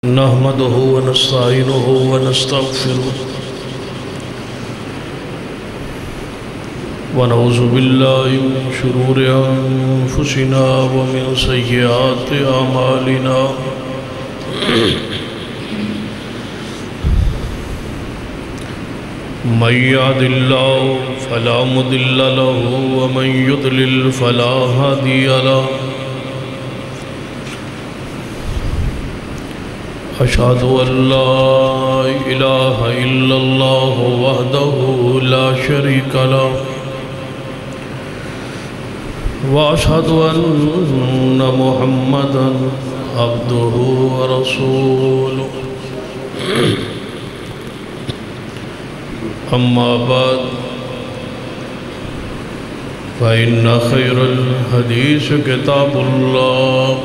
نحمده ونستعينه ونستغفره ونعوذ بالله من شرور أنفسنا ومن سيئات أعمالنا من يهد الله فلا مضل له ومن يضلل فلا هادي له أشهد أن لا إله إلا الله وحده لا شريك له وأشهد أن محمدا عبده ورسوله أما بعد فإن خير الحديث كتاب الله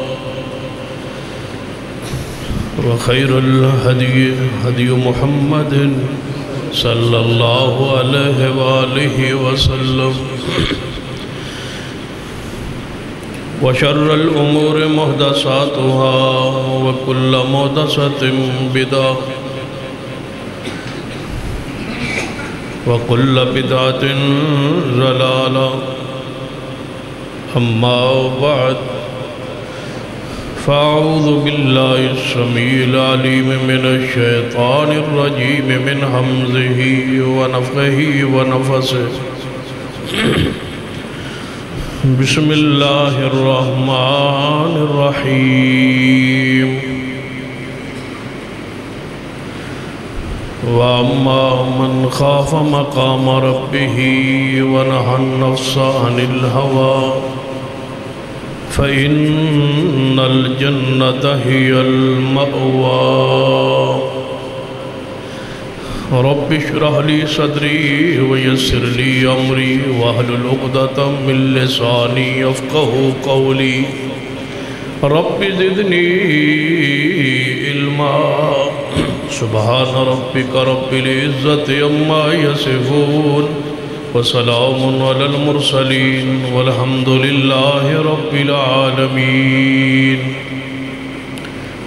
وخير الهدي هدي محمد صلى الله عليه وآله وسلم وشر الأمور محدثاتها وكل محدثة بدعة وكل بدعة ضلالة أما بعد فأعوذ بالله السميع العليم من الشيطان الرجيم من همزه ونفخه ونفثه بسم الله الرحمن الرحيم وأما من خاف مقام ربه ونهى النفس عن الهوى فإن الجنة هي المأوى رب اشرح لي صدري ويسر لي أمري واحلل عقدة من لساني يفقهوا قولي رب زدني علما سبحان ربك رب العزة عما يصفون وسلام على المرسلين والحمد لله رب العالمين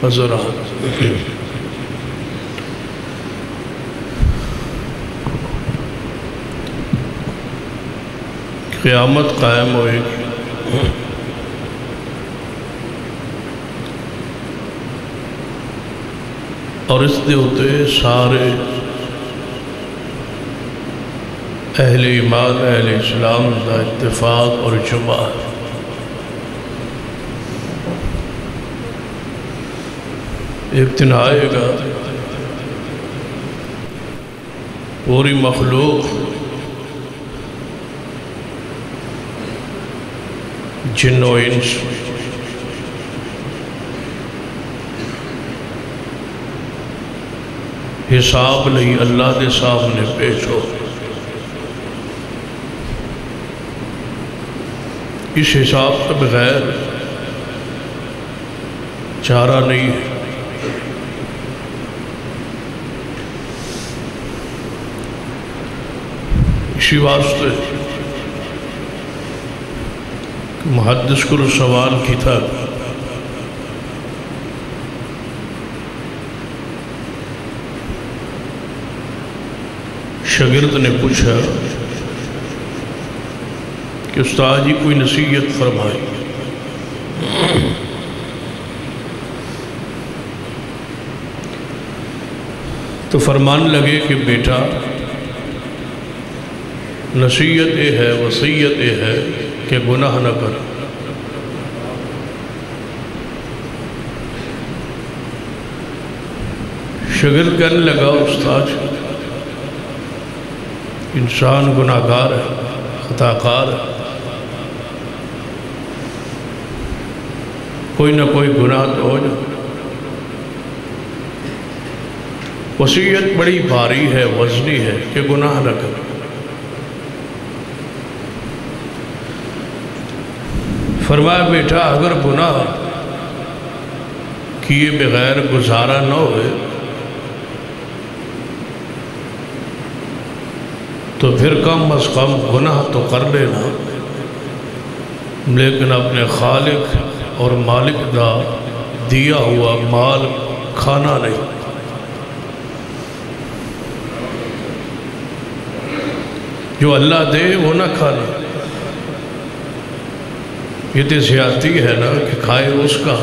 حضرات قیامت قائم ہوئے گی اور اس دے ہوتے سارے اہل ایمان اہل اسلام دا اتفاق اور جمع ایک دن آئے گا پوری مخلوق جن و انس حساب نہیں اللہ دے سامنے پیش ہو اس حساب کے بغیر چارہ نہیں ہے اسی واسطے محدث کو سوال کی تھا شاگرد نے پوچھا کہ استاد جی کوئی نصیحت فرمائی تو فرمان لگے کہ بیٹا نصیحت یہ ہے وصیت یہ ہے کہ گناہ نہ کر شاگرد کہنے لگا استاد انسان گناہگار ہے خطاکار ہے کوئی نہ کوئی گناہ تو ہو جائے وصیت بڑی بھاری ہے وزنی ہے کہ گناہ نہ کر فرمایا بیٹا اگر گناہ کیے بغیر گزارا نہ ہوئے تو پھر کم از کم گناہ تو کر لینا لیکن اپنے خالق اور مالک دا دیا ہوا مال کھانا نہیں۔ جو اللہ دے وہ نہ کھانا، یہ تو زیادتی ہے نا کہ کھائے اس کا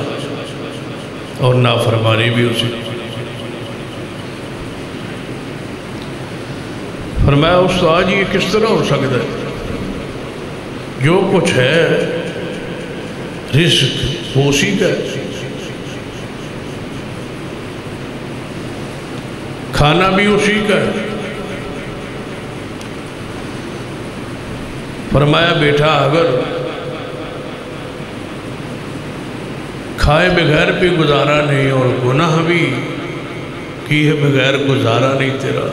اور نافرمانی بھی اسی۔ فرمایا استاد یہ کس طرح ہو سکتا ہے؟ جو کچھ ہے رزق وہ اسی کا ہے، کھانا بھی اسی کا ہے۔ فرمایا بیٹا اگر کھائے بغیر بھی گزارا نہیں اور گناہ بھی کیے بغیر گزارا نہیں تیرا،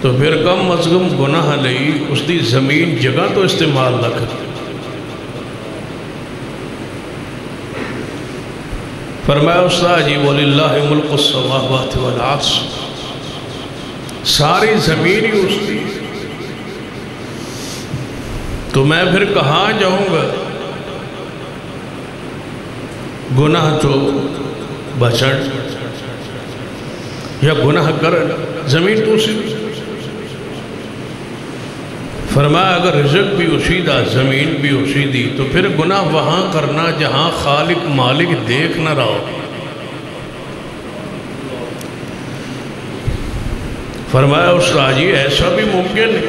تو پھر کم از کم گناہ نہیں اس دی زمین جگہ تو استعمال نہ کر۔ فرمایا استاد جی وَلِلَّهِ مُلْكُ السَّمَاوَاتِ وَالْعَرْضِ، ساری زمین ہی اس کی، تو میں پھر کہاں جاؤں گا؟ گناہ تو بچڑ یا گناہ کر، زمین تو اسی۔ فرمایا اگر رزق بھی اسی دا زمین بھی اسی دی تو پھر گناہ وہاں کرنا جہاں خالق مالک دیکھ نہ رہا ہو۔ فرمایا استاد جی ایسا بھی ممکن ہے،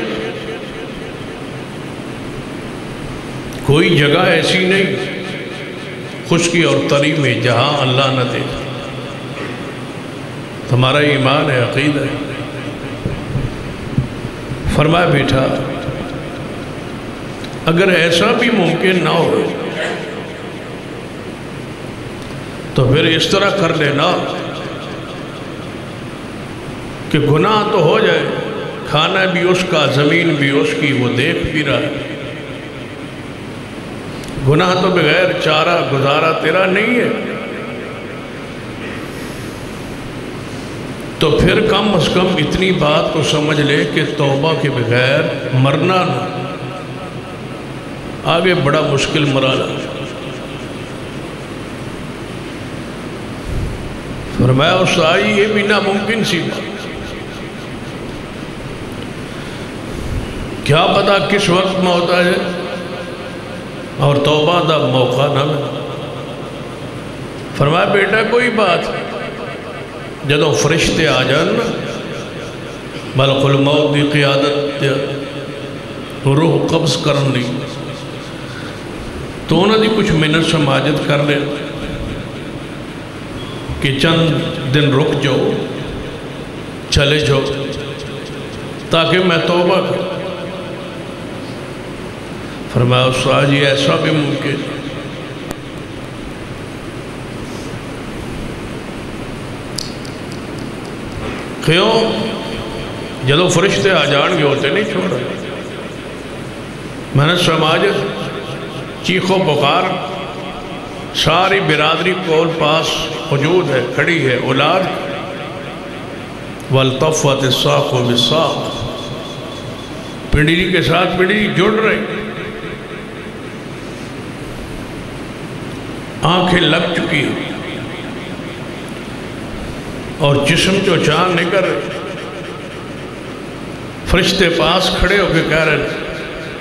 کوئی جگہ ایسی نہیں خشکی اور تری میں جہاں اللہ نہ دیکھ۔ تمہارا ایمان ہے، عقیدہ ہے۔ فرمایا بیٹا اگر ایسا بھی ممکن نہ ہو تو پھر اس طرح کر لینا کہ گناہ تو ہو جائے، کھانا بھی اس کا زمین بھی اس کی، وہ دیکھ بھی رہا ہے، گناہ تو بغیر چارہ گزارا تیرا نہیں ہے، تو پھر کم از کم اتنی بات تو سمجھ لے کہ توبہ کے بغیر مرنا نہ، آگے بڑا مشکل مرحلہ۔ فرمایا استاد یہ بھی ناممکن سی بات، کیا پتا کس وقت موت آ جائے اور توبہ دا موقع نہ ملے۔ فرمایا بیٹا کوئی بات جدوں فرشتے آ جان نا، ملک الموت دی قیادت روح قبض کرنی، تو انہوں نے کچھ منٹ سماجت کر لے کہ چند دن رک جاؤ، چلے جاؤ تاکہ میں توبہ کروں۔ فرمایا استاد جی ایسا بھی ممکن، کیوں؟ جدو فرشتے آ جان گے ہوتے نہیں چھوڑا، میں نے سماجت چیخو پکار، ساری برادری کول پاس موجود ہے، کھڑی ہے، اولاد وَالْتَفَّتِ السَّاقُ بِالسَّاقِ، پنڈلی کے ساتھ پنڈلی جڑ رہی، آنکھیں لگ چکی اور جسم جو چاند نکل رہے، فرشتے پاس کھڑے ہو کے کہہ رہے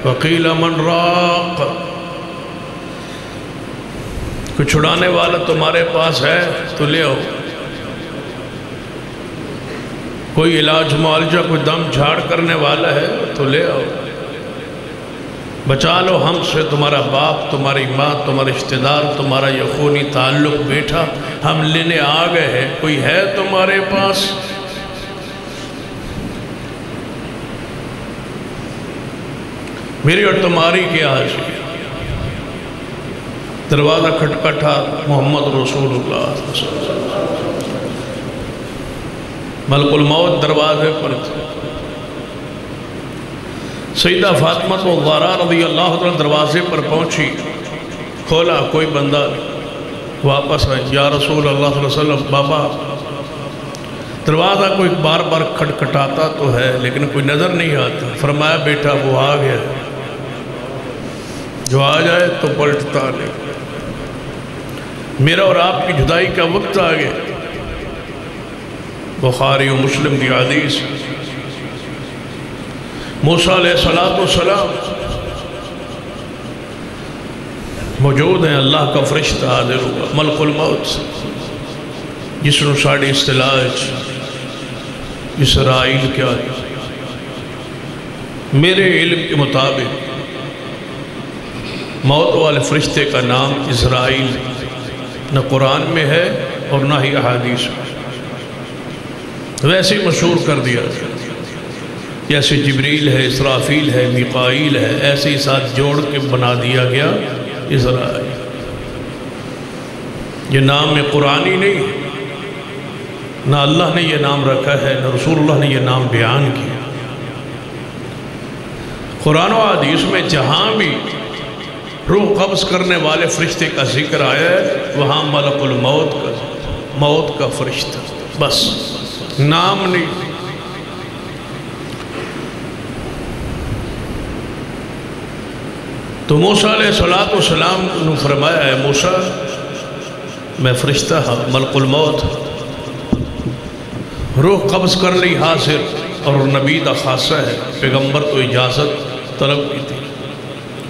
وَقِيلَ مَنْ رَاقَ، کوئی چھڑانے والا تمہارے پاس ہے تو لے آؤ، کوئی علاج معالجہ کوئی دم جھاڑ کرنے والا ہے تو لے آؤ، بچا لو ہم سے تمہارا باپ، تمہاری ماں، تمہارے رشتہ دار، تمہارا یہ خونی تعلق بیٹا ہم لینے آ گئے ہیں، کوئی ہے تمہارے پاس؟ میری اور تمہاری کیا حاصل؟ دروازہ کھٹکھٹا، محمد رسول اللہ، ملک الموت دروازے پر تھے، سیدہ فاطمہ الزہرا رضی اللہ عنہ دروازے پر پہنچی، کھولا کوئی بندہ واپس آئے، یا رسول اللہ صلی اللہ علیہ وسلم بابا دروازہ کوئی بار بار کھٹکھٹاتا تو ہے لیکن کوئی نظر نہیں آتا۔ فرمایا بیٹا وہ آ گیا، جو آ جائے تو پلٹتا نہیں۔ میرا اور آپ کی جدائی کا وقت آ گیا۔ بخاری و مسلم کی حدیث، موسیٰ علیہ السلام موجود ہیں، اللہ کا فرشتہ حاضر ہوا، ملک الموت، جس نے ساڑی اصطلاح اسرائیل کیا ہے۔ میرے علم کے مطابق موت والے فرشتے کا نام اسرائیل نہ قرآن میں ہے اور نہ ہی احادیث میں، ویسے مشہور کر دیا جیسے جبریل ہے، اسرافیل ہے، میکائیل ہے، ایسے ہی ساتھ جوڑ کے بنا دیا گیا اسرائیل۔ یہ نام میں قرآنی نہیں، نہ اللہ نے یہ نام رکھا ہے، نہ رسول اللہ نے یہ نام بیان کیا۔ قرآن و حدیث میں جہاں بھی روح قبض کرنے والے فرشتے کا ذکر آیا ہے، وہاں ملک الموت کا، موت کا فرشتہ، بس نام نہیں۔ تو موسیٰ علیہ السلام نے فرمایا ہے، موسیٰ میں فرشتہ ہاں، ملک الموت، روح قبض کر لی حاضر، اور نبی دا خاصہ ہے، پیغمبر تو اجازت طلب کی تھی۔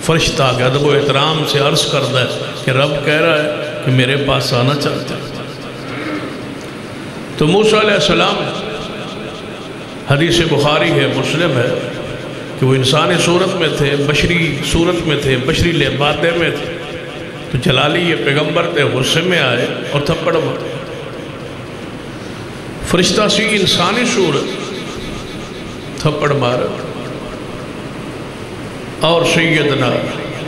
فرشتہ آگے ادب و احترام سے عرض کرتا ہے کہ رب کہہ رہا ہے کہ میرے پاس آنا چاہتا ہے۔ تو موسیٰ علیہ السلام، حدیث بخاری ہے، مسلم ہے، کہ وہ انسانی صورت میں تھے، بشری صورت میں تھے، بشری لبادے میں تھے، تو جلالی یہ پیغمبر تھے، غصے میں آئے اور تھپڑ مارے۔ فرشتہ سی انسانی صورت، تھپڑ مارا، اور سیدنا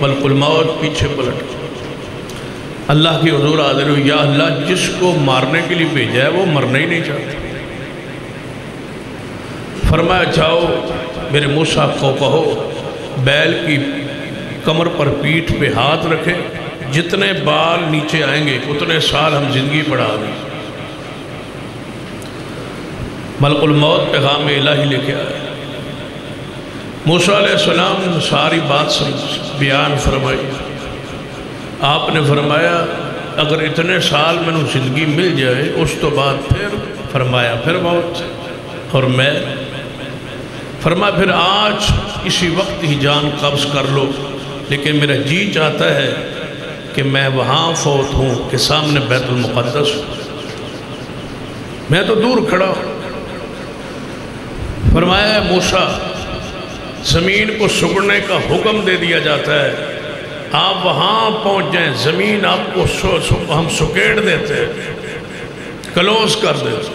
ملک الموت پیچھے پلٹ اللہ کی حضور حاضر ہوئی، یا اللہ جس کو مارنے کے لیے بھیجا ہے وہ مرنا ہی نہیں چاہتا۔ فرمایا جاؤ میرے موسیٰ کو کہو بیل کی کمر پر پیٹھ پہ ہاتھ رکھے، جتنے بال نیچے آئیں گے اتنے سال ہم زندگی بڑھا گے۔ ملک الموت پیغام الہی لے کے آئے۔ موسیٰ علیہ السلام نے ساری بات بیان فرمائی۔ آپ نے فرمایا اگر اتنے سال میں نے زندگی مل جائے، اس تو بعد پھر فرمایا پھر موت، اور میں فرمایا پھر آج اسی وقت ہی جان قبض کر لو، لیکن میرا جی چاہتا ہے کہ میں وہاں فوت ہوں کہ سامنے بیت المقدس ہوں، میں تو دور کھڑا ہوں۔ فرمایا موسیٰ زمین کو سکڑنے کا حکم دے دیا جاتا ہے، آپ وہاں پہنچ جائیں، زمین آپ کو ہم سکیڑ دیتے ہیں، کلوز کر دیتے،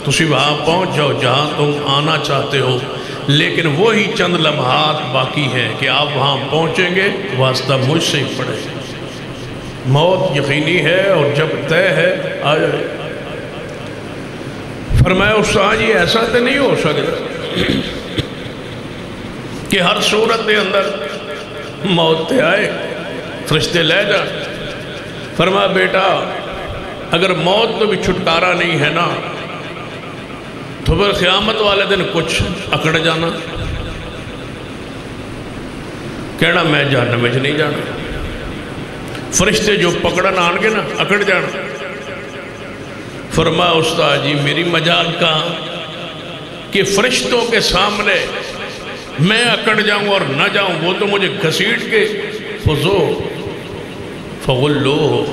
تسی وہاں پہنچ جاؤ جہاں تم آنا چاہتے ہو، لیکن وہی چند لمحات باقی ہیں کہ آپ وہاں پہنچیں گے، واسطہ مجھ سے ہی پڑے۔ موت یقینی ہے اور جب طے ہے آ جائے۔ فرمایا استاد یہ ایسا تو نہیں ہو سکتا کہ ہر صورت کے اندر موت تے آئے، فرشتے لے جا۔ فرمایا بیٹا اگر موت تو بھی چھٹکارا نہیں ہے نا، تو پھر قیامت والے دن کچھ اکڑ جانا، کہنا میں جہنم میں نہیں جانا، فرشتے جو پکڑن آن گے نا اکڑ جانا۔ فرمایا استاد جی میری مجال کہاں کہ فرشتوں کے سامنے میں اکڑ جاؤں اور نہ جاؤں، وہ تو مجھے گھسیٹ کے فضو فغلو۔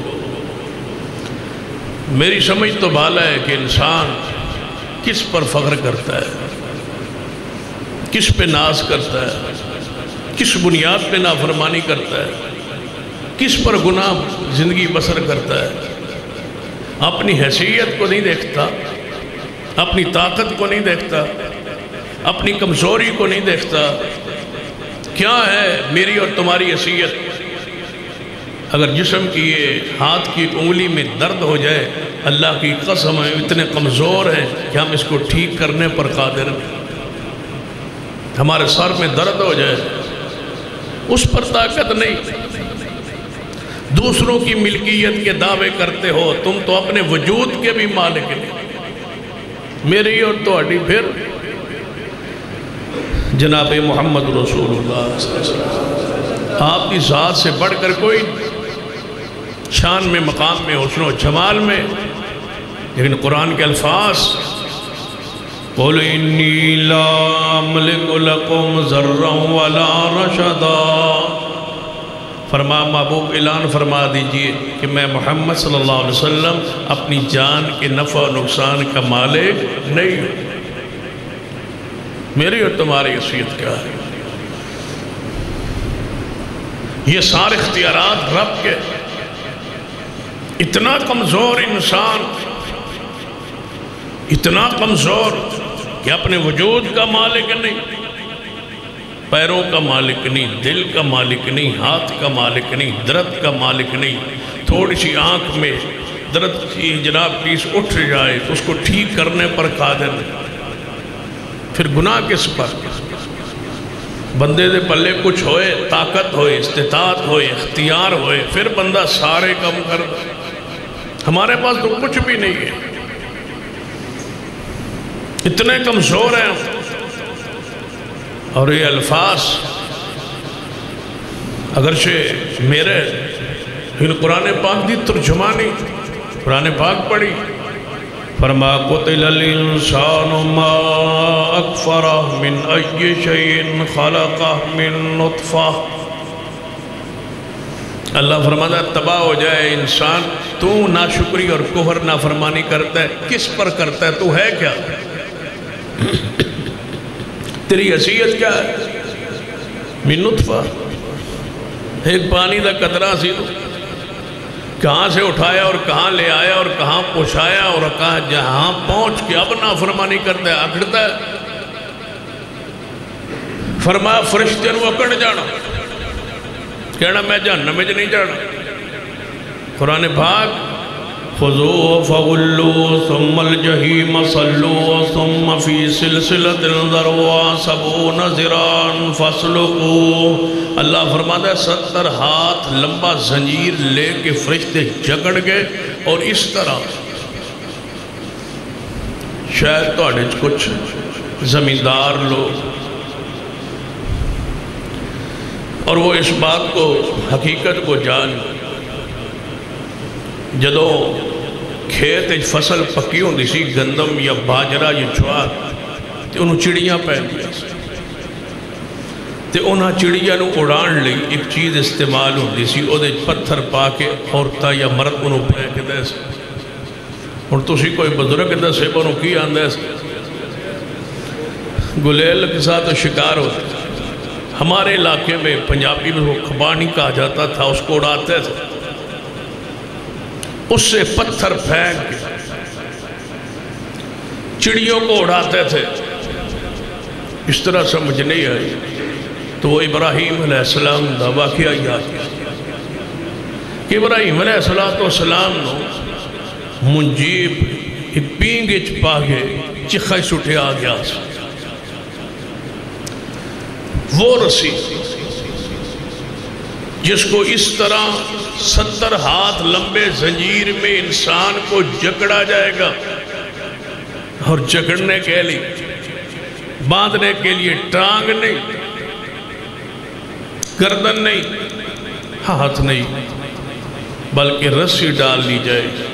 میری سمجھ تو بالا ہے کہ انسان کس پر فخر کرتا ہے، کس پہ ناز کرتا ہے، کس بنیاد پہ نافرمانی کرتا ہے، کس پر گناہ زندگی بسر کرتا ہے۔ اپنی حیثیت کو نہیں دیکھتا، اپنی طاقت کو نہیں دیکھتا، اپنی کمزوری کو نہیں دیکھتا۔ کیا ہے میری اور تمہاری حیثیت؟ اگر جسم کی یہ ہاتھ کی انگلی میں درد ہو جائے، اللہ کی قسم ہے اتنے کمزور ہیں کہ ہم اس کو ٹھیک کرنے پر قادر ہیں۔ ہمارے سر میں درد ہو جائے، اس پر طاقت نہیں۔ دوسروں کی ملکیت کے دعوے کرتے ہو، تم تو اپنے وجود کے بھی مالک نہیں۔ میری اور تہاڈی پھر جناب محمد رسول اللہ صلی اللہ علیہ وسلم آپ کی ذات سے بڑھ کر کوئی، شان میں، مقام میں، حسن و جمال میں، لیکن قرآن کے الفاظ قُلْ إِنِّي لَا أَمْلِكُ لَكُمْ ضَرًّا وَلَا رَشَدًا، فرما محبوب اعلان فرما دیجئے کہ میں محمد صلی اللہ علیہ وسلم اپنی جان کے نفع و نقصان کا مالک نہیں ہوں۔ میری اور تمہاری حیثیت کیا ہے؟ یہ سارے اختیارات رب کے۔ اتنا کمزور انسان، اتنا کمزور کہ اپنے وجود کا مالک نہیں، پیروں کا مالک نہیں، دل کا مالک نہیں، ہاتھ کا مالک نہیں، درد کا مالک نہیں، تھوڑی سی آنکھ میں درد کی جناب پیس اٹھ جائے تو اس کو ٹھیک کرنے پر قادر نہیں۔ پھر گناہ کس پر؟ بندے دے پلے کچھ ہوئے، طاقت ہوئے، استطاعت ہوئے، اختیار ہوئے، پھر بندہ سارے کم کر دے۔ ہمارے پاس تو کچھ بھی نہیں ہے، اتنے کمزور ہیں ہم۔ اور یہ الفاظ اگرچہ میرے قرآن پاک دی ترجمانی قرآن پاک پڑھی، فرما قتل الانسان ما اکفرہ من ای شیء خلقہ من نطفہ، اللہ فرماتا ہے تباہ ہو جائے انسان، تو ناشکری اور کفر نافرمانی کرتا ہے، کس پر کرتا ہے؟ تو ہے کیا؟ تیری حیثیت کیا ہے؟ من نطفہ، ایک پانی دا قطرہ سی تو کہاں سے اٹھایا اور کہاں لے آیا اور کہاں پہنچایا اور کہاں جہاں پہنچ کے اب نافرمانی کرتا ہے، اکڑتا ہے۔ فرمایا فرشتے نو اکڑ جانا، کہنا میں جہنم میں نہیں جانا۔ قرآن پاک خذوه فغلوه ثم الجحیم صلوه ثم فی سلسلۃ ذرعها 70 ذراعا فاسلکوه، اللہ فرماتا ہے 70 ہاتھ لمبا زنجیر لے کے فرشتے جکڑ گئے، اور اس طرح شاید تو اڑج کچھ زمیندار لوگ اور وہ اس بات کو حقیقت کو جان، جدو کھیت فصل پکی ہوندی سی گندم یا باجرہ یا جوار تے انہوں چڑیاں پہن دیا تے انہاں چڑیاں نو اڑان لئی ایک چیز استعمال ہوندی سی، او دے پتھر پا کے عورتہ یا مرد انہوں پھینک دے سے، اور تسی کوئی بزرگ دے سے انہوں کی آندے سے گلیل کے ساتھ شکار ہوتا۔ ہمارے علاقے میں پنجابی میں وہ کھبانی کہا جاتا تھا، اس کو اڑاتے تھے، اس سے پتھر پھینک کے چڑیوں کو اڑاتے تھے۔ اس طرح سمجھ نہیں آئی تو وہ ابراہیم علیہ السلام دا واقعہ یاد کیا کہ ابراہیم علیہ السلام نو منجیب ایک پینگچ پاگے چکھائی سٹھے آ گیا، وہ رسی جس کو اس طرح 70 ہاتھ لمبے زنجیر میں انسان کو جکڑا جائے گا، اور جکڑنے کے لیے باندھنے کے لیے ٹانگ نہیں، گردن نہیں، ہاتھ نہیں، بلکہ رسی ڈال لی جائے گی۔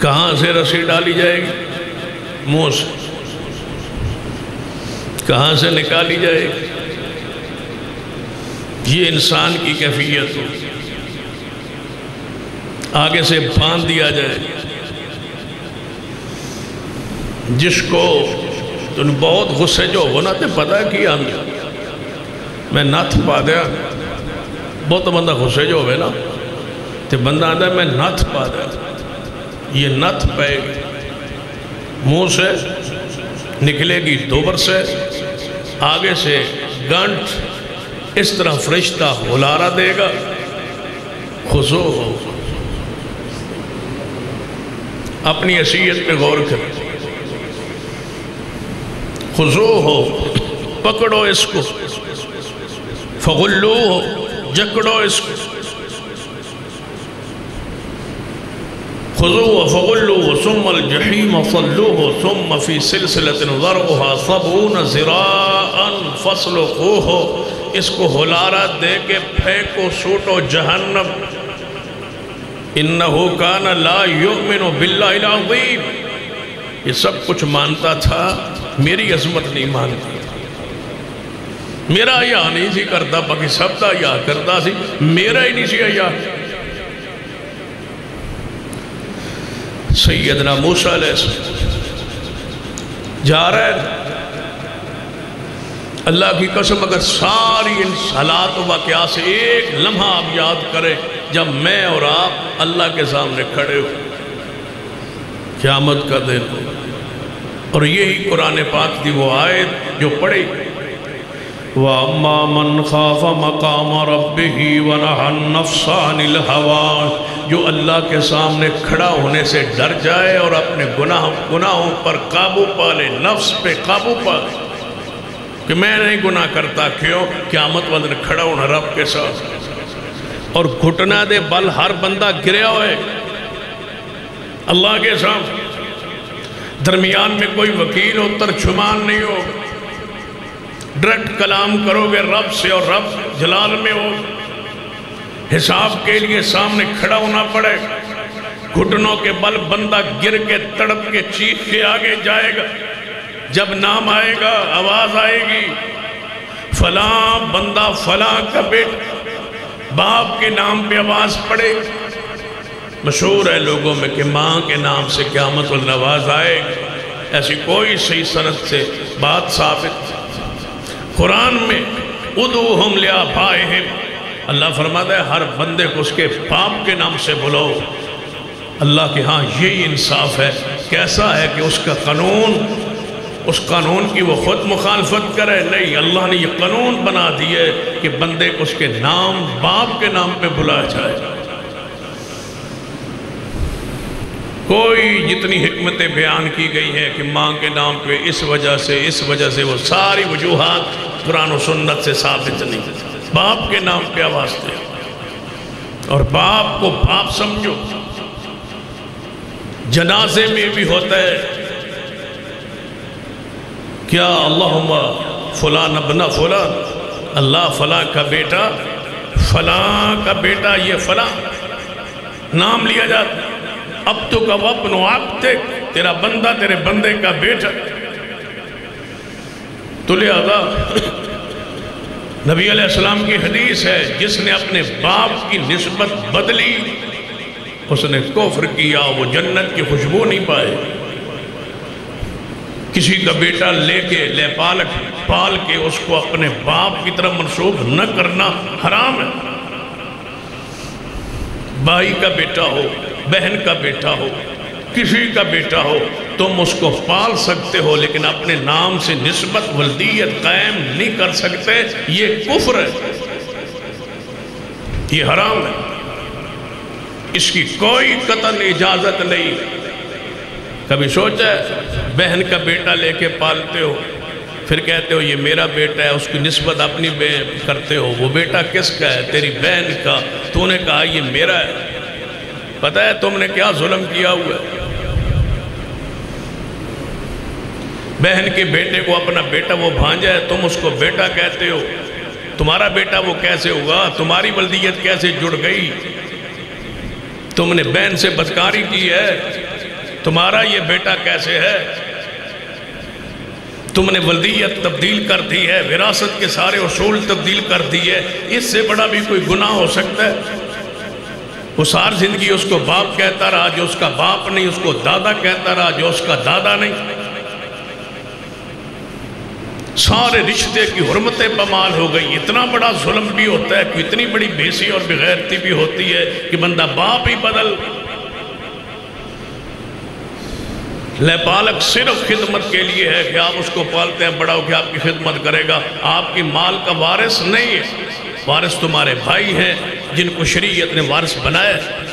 کہاں سے رسی ڈالی جائے گی؟ منہ سے۔ کہاں سے نکالی جائے گی؟ یہ انسان کی کیفیت ہو، آگے سے باندھ دیا جائے، جس کو تم بہت غصے جو ہونا تے پتہ ہے کی آمدہ میں ناتھ پا دیا، بہت بندہ غصے جو ہوئے نا تے بندہ آدھا میں ناتھ پا دیا، یہ ناتھ پائے گی، منہ سے نکلے گی دوبر سے، آگے سے گانٹ، اس طرح فرشتہ ہلارہ دے گا، خضوع ہو۔ اپنی حیثیت میں غور کریں، خضوع ہو، پکڑو اس کو، فغلو ہو، جکڑو اس کو، خضوع فغلو ثم الجحیم صلوه ثم فی سلسلۃ ذرعها 70 ذراعا فاسلکوه، اس کو ہلارہ دے کے پھینکو سوٹو جہنم، انہو کان لا یؤمن باللہ العظیم، یہ سب کچھ مانتا تھا، میری عظمت نہیں مانتا، میرا حیا نہیں سی کرتا، باقی سب دا حیا کرتا سی، میرا ہی نہیں سی حیا۔ سیدنا موسیٰ علیہ السلام جا رہے ہیں، اللہ کی قسم اگر ساری ان حالات و واقعات سے ایک لمحہ آپ یاد کریں جب میں اور آپ اللہ کے سامنے کھڑے ہو، قیامت کا دن ہو، اور یہی قرآن پاک دی وہ آیت جو پڑھی، وَأَمَّا مَنْ خَافَ مَقَامَ رَبِّهِ وَنَهَى النَّفْسَ عَنِ الْهَوَىٰ، جو اللہ کے سامنے کھڑا ہونے سے ڈر جائے اور اپنے گناہوں پر قابو پا لے، نفس پہ قابو پا لے کہ میں نہیں گناہ کرتا، کیوں؟ قیامت والے دن کھڑا ہونا رب کے ساتھ، اور گھٹنا دے بل ہر بندہ گریا ہوئے اللہ کے سامنے، درمیان میں کوئی وکیل ہو، ترجمان نہیں ہو، ڈائریکٹ کلام کرو گے رب سے، اور رب جلال میں ہو، حساب کے لیے سامنے کھڑا ہونا پڑے، گھٹنوں کے بل بندہ گر کے تڑپ کے چیخ کے آگے جائے گا، جب نام آئے گا آواز آئے گی، فلاں بندہ فلاں کا بیٹا، باپ کے نام پہ آواز پڑے، مشہور ہے لوگوں میں کہ ماں کے نام سے قیامت النواز آئے گی، ایسی کوئی صحیح سند سے بات ثابت۔ قرآن میں ادعوہم لآبائہم، اللہ فرماتا ہے ہر بندے کو اس کے باپ کے نام سے بلاؤ۔ اللہ کے ہاں یہی انصاف ہے، کیسا ہے کہ اس کا قانون، اس قانون کی وہ خود مخالفت کرے؟ نہیں، اللہ نے یہ قانون بنا دیے کہ بندے کو اس کے نام، باپ کے نام پہ بلایا جائے۔ کوئی جتنی حکمتیں بیان کی گئی ہیں کہ ماں کے نام پہ اس وجہ سے وہ ساری وجوہات قرآن و سنت سے ثابت نہیں، باپ کے نام پہ آواز دے، اور باپ کو باپ سمجھو۔ جنازے میں بھی ہوتا ہے کیا اللہم فلان ابن فلان، اللہ فلاں کا بیٹا، فلاں کا بیٹا، یہ فلاں نام لیا جاتا، اب تو کا وابن عبدک، تیرا بندہ تیرے بندے کا بیٹا۔ تو لہذا نبی علیہ السلام کی حدیث ہے جس نے اپنے باپ کی نسبت بدلی اس نے کفر کیا، وہ جنت کی خوشبو نہیں پائے۔ کسی کا بیٹا لے کے پال کے اس کو اپنے باپ کی طرف منسوب نہ کرنا حرام ہے۔ بھائی کا بیٹا ہو، بہن کا بیٹا ہو، کسی کا بیٹا ہو، تم اس کو پال سکتے ہو لیکن اپنے نام سے نسبت ولدیت قائم نہیں کر سکتے، یہ کفر ہے، یہ حرام ہے، اس کی کوئی قطعاً اجازت نہیں۔ کبھی سوچا ہے بہن کا بیٹا لے کے پالتے ہو، پھر کہتے ہو یہ میرا بیٹا ہے، اس کی نسبت اپنی کرتے ہو، وہ بیٹا کس کا ہے؟ تیری بہن کا، تو نے کہا یہ میرا ہے۔ پتہ ہے تم نے کیا ظلم کیا ہوا ہے؟ بہن کے بیٹے کو اپنا بیٹا وہ بھانجا ہے، تم اس کو بیٹا کہتے ہو، تمہارا بیٹا وہ کیسے ہوا؟ تمہاری ولدیت کیسے جڑ گئی؟ تم نے بہن سے بدکاری کی ہے، تمہارا یہ بیٹا کیسے ہے؟ تم نے ولدیت تبدیل کر دی ہے، وراثت کے سارے اصول تبدیل کر دی ہے، اس سے بڑا بھی کوئی گناہ ہو سکتا ہے؟ وہ ساری زندگی اس کو باپ کہتا رہا، جو اس کا باپ نہیں، اس کو دادا کہتا رہا، جو اس کا دادا نہیں۔ سارے رشتے کی حرمتیں پامال ہو گئی۔ اتنا بڑا ظلم بھی ہوتا ہے کہ اتنی بڑی بےسی اور بغیرتی بھی ہوتی ہے کہ بندہ باپ ہی بدل لے۔ پالک صرف خدمت کے لیے ہے کہ آپ اس کو پالتے ہیں، بڑا ہو کے آپ کی خدمت کرے گا، آپ کی مال کا وارث نہیں ہے۔ وارث تمہارے بھائی ہیں جن کو شریعت نے وارث بنایا ہے۔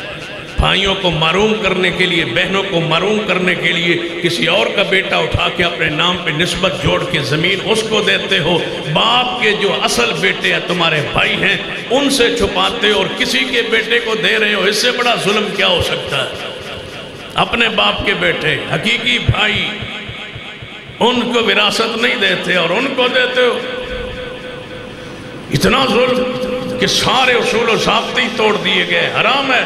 بھائیوں کو معروم کرنے کے لیے، بہنوں کو معروم کرنے کے لیے کسی اور کا بیٹا اٹھا کے اپنے نام پہ نسبت جوڑ کے زمین اس کو دیتے ہو۔ باپ کے جو اصل بیٹے ہیں تمہارے بھائی ہیں ان سے چھپاتے ہو اور کسی کے بیٹے کو دے رہے ہو، اس سے بڑا ظلم کیا ہو سکتا ہے؟ اپنے باپ کے بیٹے حقیقی بھائی ان کو وراثت نہیں دیتے اور ان کو دیتے ہو۔ اتنا ظلم کہ سارے اصول و ضابطے توڑ دیے گئے، حرام ہے۔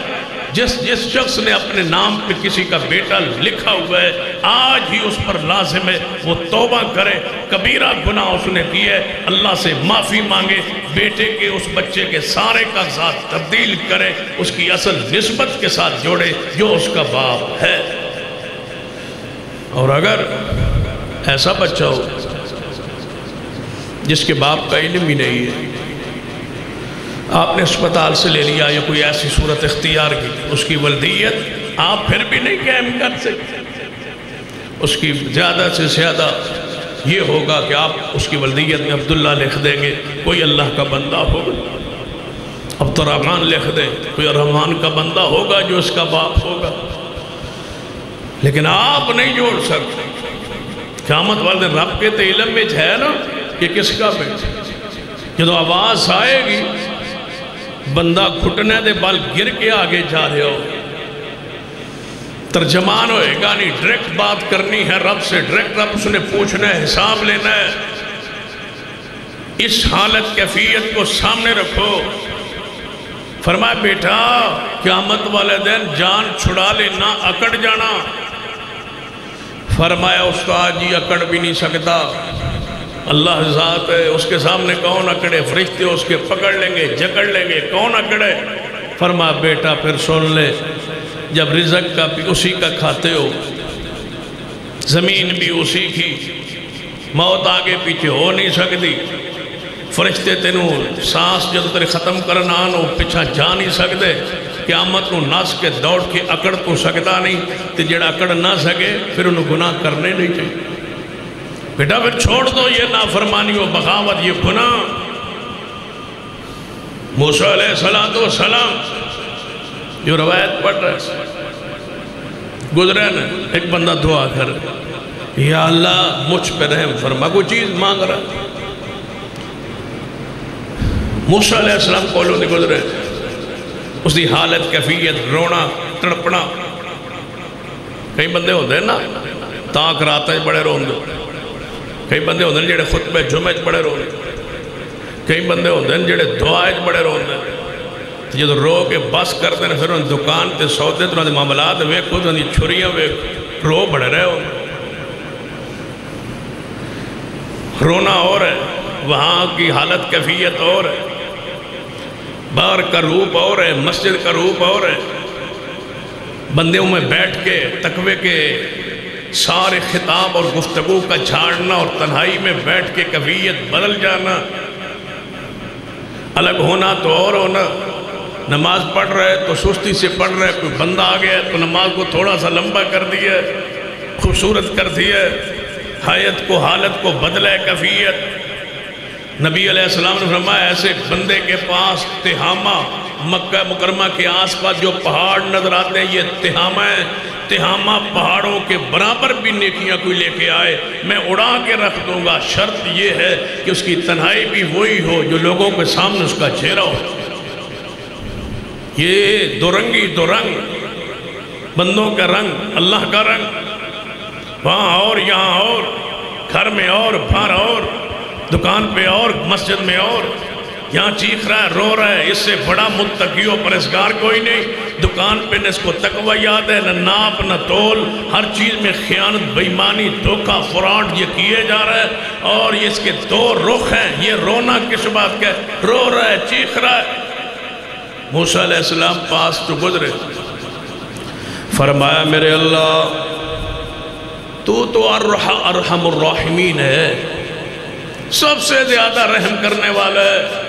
جس شخص نے اپنے نام پہ کسی کا بیٹا لکھا ہوا ہے آج ہی اس پر لازم ہے وہ توبہ کرے، کبیرہ گناہ اس نے کی ہے، اللہ سے معافی مانگے، بیٹے کے اس بچے کے سارے کاغذات تبدیل کرے، اس کی اصل نسبت کے ساتھ جوڑے جو اس کا باپ ہے۔ اور اگر ایسا بچہ ہو جس کے باپ کا علم ہی نہیں ہے، آپ نے اسپتال سے لے لیا یا کوئی ایسی صورت اختیار کی، اس کی ولدیت آپ پھر بھی نہیں قائم کر سکتے، اس کی زیادہ سے زیادہ یہ ہوگا کہ آپ اس کی ولدیت میں عبداللہ لکھ دیں گے، کوئی اللہ کا بندہ ہوگا، عبد الرحمن لکھ دیں، کوئی رحمان کا بندہ ہوگا جو اس کا باپ ہوگا، لیکن آپ نہیں جوڑ سکتے۔ قیامت والے دن رب کے تے علم میں ہے نا کہ کس کا بیٹا، جب آواز آئے گی بندہ گھٹنے دے بال گر کے آگے جا رہے ہو، ترجمان ہوئے گا نہیں، ڈائریکٹ بات کرنی ہے رب سے، ڈائریکٹ رب اس نے پوچھنا ہے، حساب لینا ہے۔ اس حالت کیفیت کو سامنے رکھو۔ فرمایا بیٹا قیامت والے دن جان چھڑا لینا، اکڑ جانا۔ فرمایا استاد جی اکڑ بھی نہیں سکتا، اللہ ذات ہے، اس کے سامنے کون اکڑے، فرشتے اس کے پکڑ لیں گے، جکڑ لیں گے، کون اکڑے؟ فرمایا بیٹا پھر سن لے، جب رزق کا بھی اسی کا کھاتے ہو، زمین بھی اسی کی، موت آگے پیچھے ہو نہیں سکتی، فرشتے تینوں سانس جب تیرے ختم کرنا آنو پیچھا جا نہیں سکتے، قیامت نو نس کے دوڑ کے اکڑ تو سکتا نہیں، تے جڑا اکڑ نہ سکے پھر انہوں گناہ کرنے نہیں چاہیے۔ بیٹا پھر چھوڑ دو یہ نافرمانی و بغاوت، یہ گناہ۔ موسیٰ علیہ السلام جو روایت پڑھ رہے گزرے نا، ایک بندہ دعا کر، یا اللہ مجھ پہ رحم فرما، کوئی چیز مانگ رہا۔ موسیٰ علیہ السلام کولوں نے گزرے، اس دی حالت کیفیت رونا تڑپنا۔ کئی بندے ہوتے ہیں نا تاک راتیں بڑے رون دو، کئی بندے ہوتے ہیں جڑے خطبے جمعہ بڑے رون دو، کئی بندے ہوتے ہیں جڑے دعائیں بڑے رون دو۔ جب رو کے بس کرتے ہیں پھر ان دکان تے سودے تو انہوں نے معاملات ویکھو، انہوں نے چھریاں ویکھو، رو بڑھ رہے ہو۔ رونا اور ہے، وہاں کی حالت کیفیت اور ہے، باہر کا روپ اور ہے، مسجد کا روپ اور ہے۔ بندیوں میں بیٹھ کے تقوی کے سارے خطاب اور گفتگو کا جھاڑنا اور تنہائی میں بیٹھ کے کیفیت بدل جانا، الگ ہونا تو اور ہونا۔ نماز پڑھ رہے تو سستی سے پڑھ رہے، کوئی بندہ آ گیا تو نماز کو تھوڑا سا لمبا کر دیا، خوبصورت کر دیا، حیات کو حالت کو بدلے کیفیت۔ نبی علیہ السلام نے فرمایا ایسے بندے کے پاس تہامہ، مکہ مکرمہ کے آس پاس جو پہاڑ نظر آتے ہیں یہ تہامہ ہے، تہامہ پہاڑوں کے برابر بھی نیکیاں کوئی لے کے آئے میں اڑا کے رکھ دوں گا، شرط یہ ہے کہ اس کی تنہائی بھی وہی ہو جو لوگوں کے سامنے اس کا چہرہ ہو۔ یہ دو رنگی دو رنگ، بندوں کا رنگ اللہ کا رنگ، وہاں اور یہاں اور، گھر میں اور باہر اور، دکان پہ اور مسجد میں اور، یہاں چیخ رہا ہے رو رہا ہے، اس سے بڑا متقی و پرہیزگار کوئی نہیں۔ دکان پہ نہ اس کو تقوی یاد ہے، نہ ناپ نہ تول، ہر چیز میں خیانت بےایمانی دھوکہ فراڈ یہ کیے جا رہا ہے، اور یہ اس کے دو رخ ہیں۔ یہ رونا کس بات کا ہے؟ رو رہا ہے، چیخ رہا ہے۔ موسیٰ علیہ السلام پاس تو گزرے، فرمایا میرے اللہ تو ارحم الراحمین ہے، سب سے زیادہ رحم کرنے والا ہے۔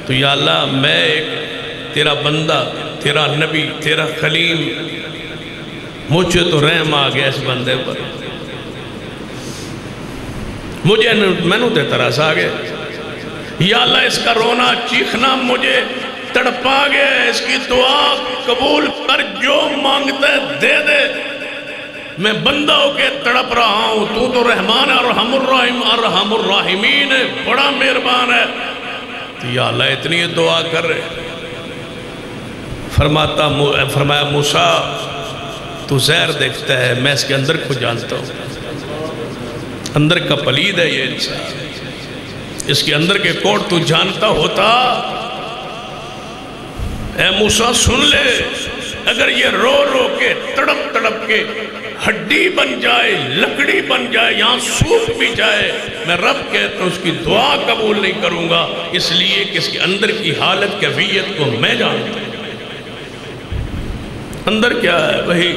تو یا اللہ میں ایک تیرا بندہ، تیرا نبی، تیرا کلیم، مجھے تو رحم آ گیا اس بندے پر، مجھے میں نے تے ترس آ گیا۔ یا اللہ اس کا رونا چیخنا مجھے تڑپا گیا، اس کی دعا قبول کر، جو مانگتے دے دے، میں بندہ ہو کے تڑپ رہا ہوں، تو رحمان ارحم الراحمین ہے، بڑا مہربان ہے۔ تو یا اللہ اتنی دعا کر رہے، فرمایا موسیٰ تو زہر دیکھتا ہے، میں اس کے اندر کو جانتا ہوں، اندر کا پلید ہے یہ انسان، اس کے اندر کے کوڑ تو جانتا ہوتا۔ اے موسیٰ سن لے، اگر یہ رو رو کے تڑپ تڑپ کے ہڈی بن جائے، لکڑی بن جائے، یہاں سوکھ بھی جائے، میں رب کہتا ہوں اس کی دعا قبول نہیں کروں گا، اس لیے کہ اس کے اندر کی حالت کیفیت کو میں جانتا ہوں۔ اندر کیا ہے وہی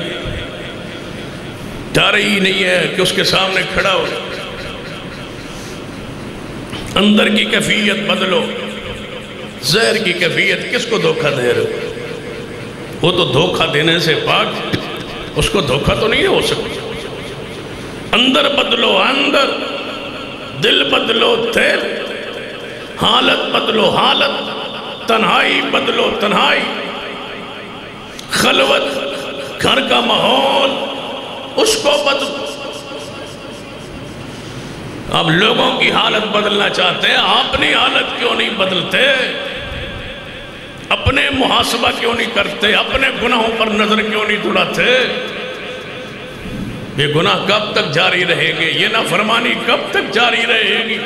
جا رہی نہیں ہے کہ اس کے سامنے کھڑا ہو۔ اندر کی کیفیت بدلو۔ زہر کی کیفیت کس کو دھوکہ دے رہے ہو؟ وہ تو دھوکہ دینے سے پاک، اس کو دھوکہ تو نہیں ہو سکتا۔ اندر بدلو، اندر دل بدلو، دل حالت بدلو، حالت تنہائی بدلو، تنہائی خلوت، گھر کا ماحول اس کو بدلو۔ اب لوگوں کی حالت بدلنا چاہتے ہیں، اپنی حالت کیوں نہیں بدلتے؟ اپنے محاسبہ کیوں نہیں کرتے؟ اپنے گناہوں پر نظر کیوں نہیں دوڑاتے؟ یہ گناہ کب تک جاری رہے گے؟ یہ نافرمانی کب تک جاری رہے گی؟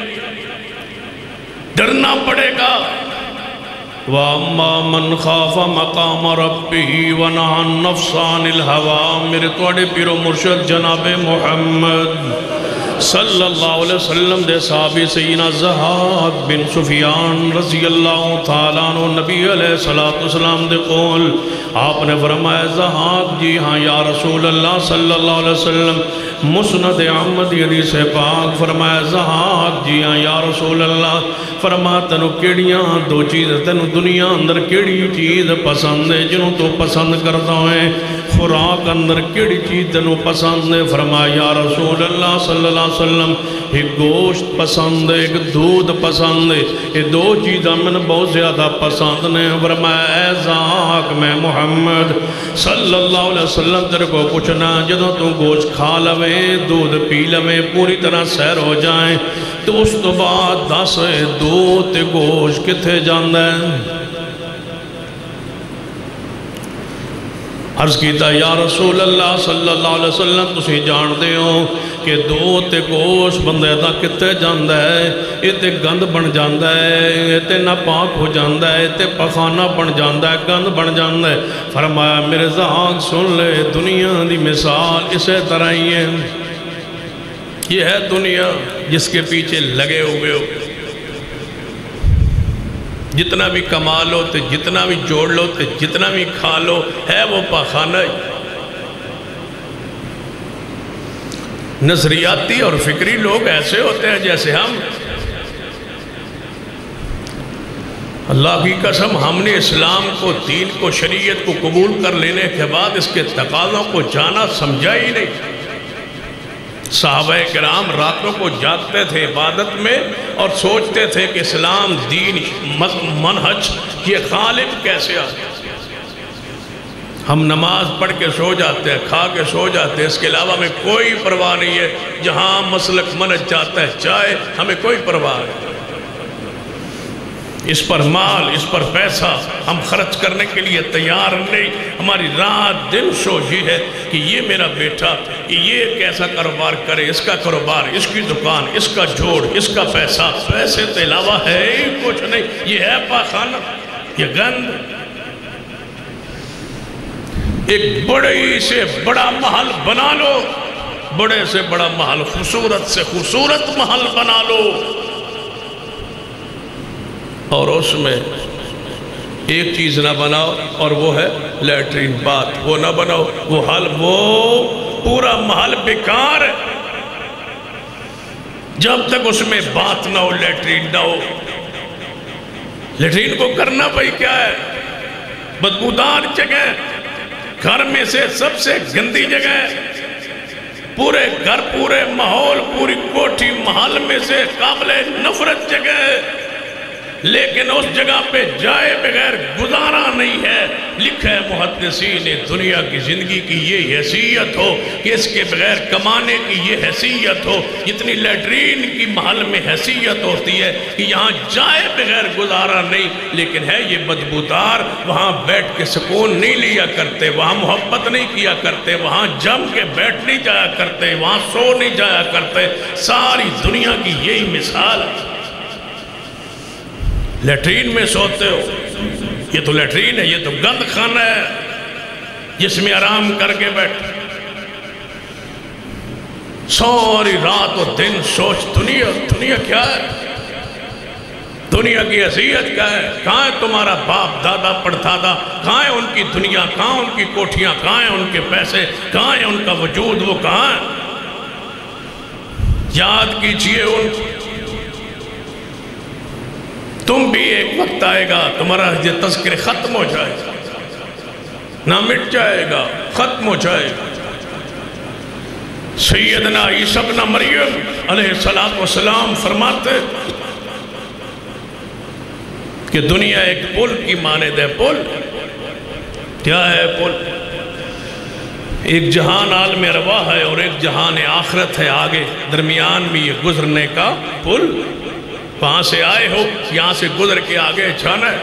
ڈرنا پڑے گا۔ وَأَمَّا مَنْ خَافَ مَقَامَ رَبِّهِ وَنَهَى النَّفْسَ عَنِ الْهَوَىٰ، میرے توڑے پیر و مرشد جناب محمد صلی اللہ علیہ وسلم دے صحابی سیدنا زہاک بن سفیان رضی اللہ تعالیٰ عنہ نبی علیہ السلام دے قول آپ نے فرمایا زہاک جی ہاں یا رسول اللہ صلی اللہ علیہ وسلم مسند احمد حدیث پاک فرمایا زہاک جی ہاں یا رسول اللہ فرما تنو کیڑیاں دو چیز تنو دنیا اندر کیڑی چیز پسند ہے جنہوں تو پسند کرتا ہے خوراک اندر کیڑی چیز تنو پسند ہے فرمایا یا رسول اللہ صلی اللہ علیہ وسلم ایک گوشت پسند ہے ایک دودھ پسند ہے یہ دو چیزیں میں بہت زیادہ پسند ہیں فرمایا اے زہاک میں محمد صلی اللہ علیہ وسلم تیرے کو پوچھنا جدوں تو گوشت کھا لویں دودھ پی لویں پوری طرح سیر ہو جائیں تو اس تو بعد دس دودھ گوشت کتھے جاندہ ہے؟ عرض کیتا یا رسول اللہ صلی اللہ علیہ وسلم تسی جان دے ہو کہ دودھ گوشت بندے دا کتے جاندہ ہے یہ تے گند بن جاندہ ہے یہ تے ناپاک ہو جاندہ ہے یہ تے پخانہ بن جاندہ ہے گند بن جاندہ ہے فرمایا میرے زہاک سن لے دنیا دی مثال اسے طرح ہی ہے یہ ہے دنیا جس کے پیچھے لگے ہوئے ہو جتنا بھی کما لو تے جتنا بھی جوڑ لو تے جتنا بھی کھا لو ہے وہ پاخانہ ہی نظریاتی اور فکری لوگ ایسے ہوتے ہیں جیسے ہم اللہ کی قسم ہم نے اسلام کو دین کو شریعت کو قبول کر لینے کے بعد اس کے تقاضوں کو جانا سمجھا ہی نہیں صحابہ کرام راتوں کو جاگتے تھے عبادت میں اور سوچتے تھے کہ اسلام دین منہج یہ غالب کیسے آتا ہم نماز پڑھ کے سو جاتے ہیں کھا کے سو جاتے ہیں اس کے علاوہ ہمیں کوئی پرواہ نہیں ہے جہاں مسلک منہج جاتا ہے چاہے ہمیں کوئی پرواہ نہیں اس پر مال اس پر پیسہ ہم خرچ کرنے کے لیے تیار نہیں ہماری رات دن سوچ یہ ہے کہ یہ میرا بیٹا یہ کیسا کاروبار کرے اس کا کاروبار اس کی دکان اس کا جوڑ اس کا پیسہ پیسے کے علاوہ ہے ہی کچھ نہیں یہ ہے پاخانہ یہ گند ایک بڑی سے بڑا محل بنا لو بڑے سے بڑا محل خوبصورت سے خوبصورت محل بنا لو اور اس میں ایک چیز نہ بناؤ اور وہ ہے لیٹرین بات وہ نہ بناؤ وہ حل وہ پورا محل بیکار ہے جب تک اس میں بات نہ ہو لیٹرین نہ ہو لیٹرین کو کرنا بھائی کیا ہے بدبودار جگہ گھر میں سے سب سے گندی جگہ ہے پورے گھر پورے ماحول پوری کوٹھی محل میں سے قابل نفرت جگہ ہے لیکن اس جگہ پہ جائے بغیر گزارا نہیں ہے لکھا ہے محدثین نے دنیا کی زندگی کی یہ حیثیت ہو کہ اس کے بغیر کمانے کی یہ حیثیت ہو جتنی لیٹرین کی محل میں حیثیت ہوتی ہے کہ یہاں جائے بغیر گزارا نہیں لیکن ہے یہ بدبودار وہاں بیٹھ کے سکون نہیں لیا کرتے وہاں محبت نہیں کیا کرتے وہاں جم کے بیٹھ نہیں جایا کرتے وہاں سو نہیں جایا کرتے ساری دنیا کی یہی مثال ہے لیٹرین میں سوتے ہو یہ تو لیٹرین ہے یہ تو گند خانہ ہے جس میں آرام کر کے بیٹھ ساری رات و دن سوچ دنیا کیا ہے، دنیا کی حیثیت کیا ہے، کہاں ہے تمہارا باپ دادا پڑدادا، کہاں ہے ان کی دنیا، کہاں ان کی کوٹھیاں، کہاں ہیں ان کے پیسے، کہاں ہے ان کا وجود، وہ کہاں ہے؟ یاد کیجئے ان کو۔ تم بھی ایک وقت آئے گا تمہارا یہ تذکر ختم ہو جائے گا، نہ مٹ جائے گا، ختم ہو جائے گا۔ سیدنا عیسیٰ ابن مریم علیہ السلام فرماتے کہ دنیا ایک پل کی مانند ہے۔ پل کیا ہے؟ پل ایک جہان عالم ارواح ہے اور ایک جہان آخرت ہے آگے، درمیان میں یہ گزرنے کا پل۔ وہاں سے آئے ہو، یہاں سے گزر کے آگے جانا ہے۔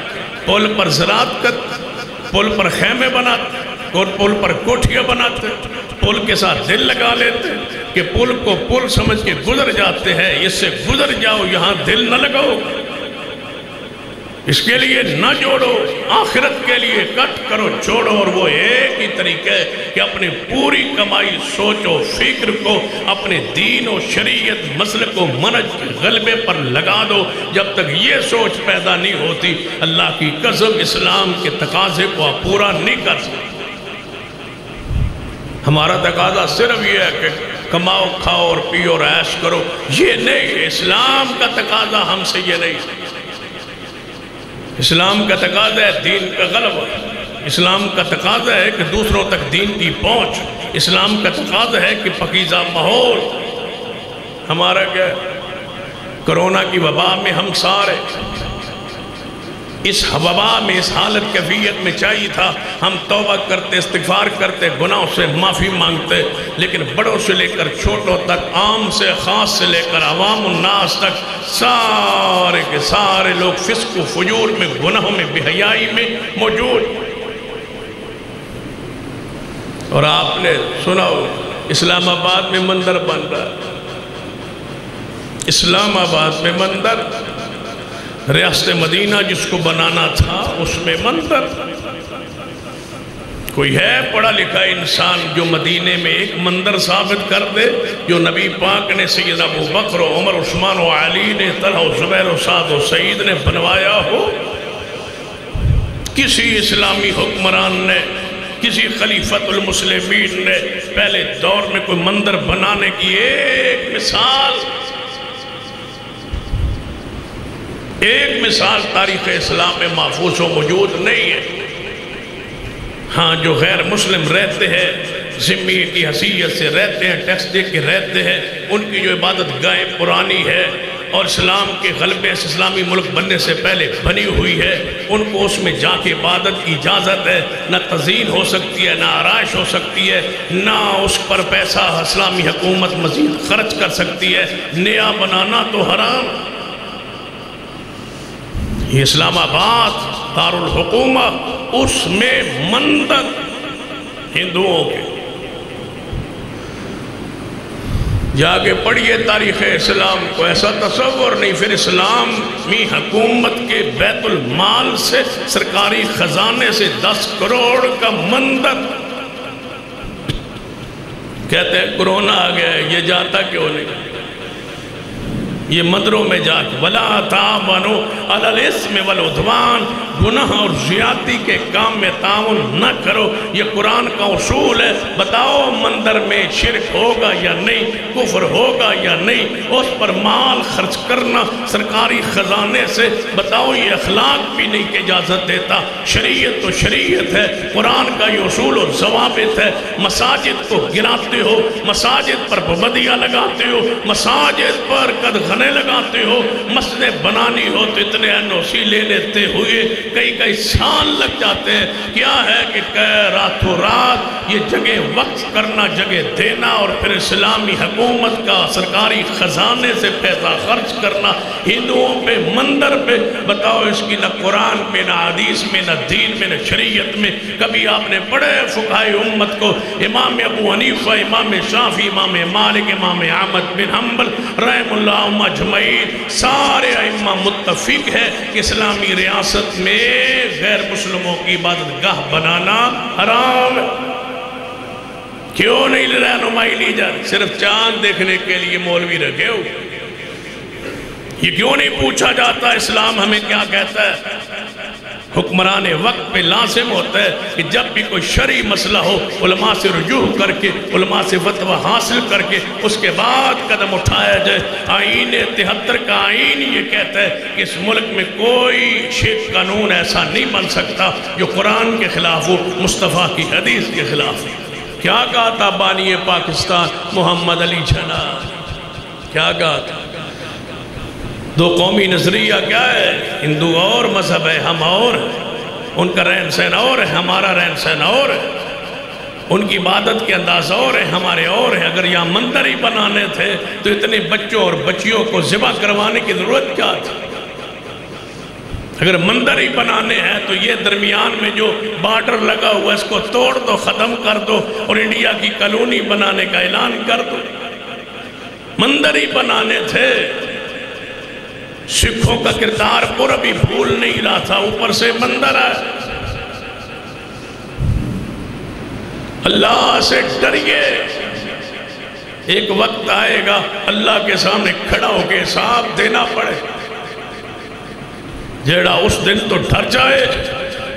پل پر زراعت کرتے، پل پر خیمے بناتے اور پل پر کوٹھیاں بناتے، پل کے ساتھ دل لگا لیتے کہ پل کو پل سمجھ کے گزر جاتے ہیں، اس سے گزر جاؤ، یہاں دل نہ لگاؤ، اس کے لیے نہ جوڑو، آخرت کے لیے کٹ کرو چھوڑو۔ اور وہ ایک ہی طریقہ ہے کہ اپنی پوری کمائی سوچ و فکر کو اپنے دین و شریعت مسلک و منہج کے غلبے پر لگا دو۔ جب تک یہ سوچ پیدا نہیں ہوتی، اللہ کی قسم اسلام کے تقاضے کو آپ پورا نہیں کر سکتے۔ ہمارا تقاضا صرف یہ ہے کہ کماؤ کھاؤ اور پیو اور عیش کرو، یہ نہیں۔ اسلام کا تقاضا ہم سے یہ نہیں۔ اسلام کا تقاضا ہے دین کا غلبہ، اسلام کا تقاضا ہے کہ دوسروں تک دین کی پہنچ، اسلام کا تقاضا ہے کہ پاکیزہ ماحول۔ ہمارا کیا ہے؟ کرونا کی وبا میں ہم سارے اس وبا میں، اس حالت کیفیت میں چاہیے تھا ہم توبہ کرتے، استغفار کرتے، گناہوں سے معافی مانگتے، لیکن بڑوں سے لے کر چھوٹوں تک، عام سے خاص سے لے کر عوام الناس تک، سارے کے سارے لوگ فسق و فجور میں، گناہوں میں، بے حیائی میں موجود۔ اور آپ نے سنا ہو اسلام آباد میں مندر بن رہا ہے، اسلام آباد میں مندر، ریاست مدینہ جس کو بنانا تھا اس میں مندر۔ کوئی ہے پڑھا لکھا انسان جو مدینے میں ایک مندر ثابت کر دے جو نبی پاک نے سیدنا ابو بکر و عمر عثمان و علی نے، طلحہ و زبیر و سعد و سعید نے بنوایا ہو؟ کسی اسلامی حکمران نے، کسی خلیفۃ المسلمین نے پہلے دور میں کوئی مندر بنانے کی ایک مثال تاریخ اسلام میں محفوظ و موجود نہیں ہے۔ ہاں جو غیر مسلم رہتے ہیں، ذمہ کی حیثیت سے رہتے ہیں، ٹیکس دے کے رہتے ہیں، ان کی جو عبادت گاہیں پرانی ہے اور اسلام کے غلبے سے، اسلامی ملک بننے سے پہلے بنی ہوئی ہے، ان کو اس میں جا کے عبادت کی اجازت ہے۔ نہ تزئین ہو سکتی ہے، نہ آرائش ہو سکتی ہے، نہ اس پر پیسہ اسلامی حکومت مزید خرچ کر سکتی ہے۔ نیا بنانا تو حرام۔ یہ اسلام آباد دارالحکومہ، اس میں مندر ہندوؤں کے، جا کے پڑھیے تاریخ اسلام کو، ایسا تصور نہیں۔ پھر اسلامی حکومت کے بیت المال سے، سرکاری خزانے سے 10 کروڑ کا مندر، کہتے ہیں کرونا آ گیا ہے، یہ جاتا کیوں نہیں؟ یہ مندروں میں جا کے وَلَا تَعَوَنُوا عَلَى الْإِثْمِ وَالْعُدْوَانِ، گناہ اور زیادتی کے کام میں تعاون نہ کرو، یہ قرآن کا اصول ہے۔ بتاؤ مندر میں شرک ہوگا یا نہیں، کفر ہوگا یا نہیں، اس پر مال خرچ کرنا سرکاری خزانے سے، بتاؤ یہ اخلاق بھی نہیں کہ اجازت دیتا۔ شریعت تو شریعت ہے، قرآن کا یہ اصول و ضوابط ہے۔ مساجد کو گراتے ہو، مساجد پر پابندیاں لگاتے ہو، مساجد پر قدغنے لگاتے ہو، مسجدیں بنانی ہو تو اتنے NOC لے لیتے ہوئے کئی سال لگ جاتے ہیں۔ کیا ہے کہ راتوں رات یہ جگہ وقف کرنا، جگہ دینا، اور پھر اسلامی حکومت کا سرکاری خزانے سے پیسہ خرچ کرنا ہندوؤں پہ، مندر پہ۔ بتاؤ اس کی نہ قرآن میں، نہ حدیث میں، نہ دین میں، نہ شریعت میں کبھی آپ نے پڑھے فقہائے امت کو؟ امام ابو حنیفہ، امام شافعی، امام مالک، امام احمد بن حنبل رحم اللہ اجمعین، سارے ائمہ متفق ہے کہ اسلامی ریاست میں غیر مسلموں کی عبادت گاہ بنانا حرام ہے۔ کیوں نہیں رہنمائی لی جاتی؟ صرف چاند دیکھنے کے لیے مولوی رکھے ہو؟ یہ کیوں نہیں پوچھا جاتا اسلام ہمیں کیا کہتا ہے؟ حکمران وقت پہ لازم ہوتا ہے کہ جب بھی کوئی شرعی مسئلہ ہو علماء سے رجوع کر کے، علماء سے فتویٰ حاصل کر کے اس کے بعد قدم اٹھایا جائے۔ آئین 73 کا آئین یہ کہتا ہے کہ اس ملک میں کوئی شیخ قانون ایسا نہیں بن سکتا جو قرآن کے خلاف ہو، مصطفیٰ کی حدیث کے خلاف ہو۔ کیا کہا تھا بانی پاکستان محمد علی جناح؟ کیا کہا تھا؟ دو قومی نظریہ کیا ہے؟ ہندو اور مذہب ہے، ہم اور ان کا رہن سہن اور ہے، ہمارا رہن سہن اور ہے، ان کی عبادت کے انداز اور ہے، ہمارے اور ہے۔ اگر یہاں مندر ہی بنانے تھے تو اتنے بچوں اور بچیوں کو ذبح کروانے کی ضرورت کیا تھی؟ اگر مندر ہی بنانے ہیں تو یہ درمیان میں جو بارڈر لگا ہوا اس کو توڑ دو، ختم کر دو اور انڈیا کی کالونی بنانے کا اعلان کر دو۔ مندر ہی بنانے تھے۔ سکھوں کا کردار پورا بھی بھول نہیں رہا تھا، اوپر سے مندر ہے۔ اللہ سے ڈریے، ایک وقت آئے گا اللہ کے سامنے کھڑا ہو کے حساب دینا پڑے۔ جیڑا اس دن تو ڈر جائے۔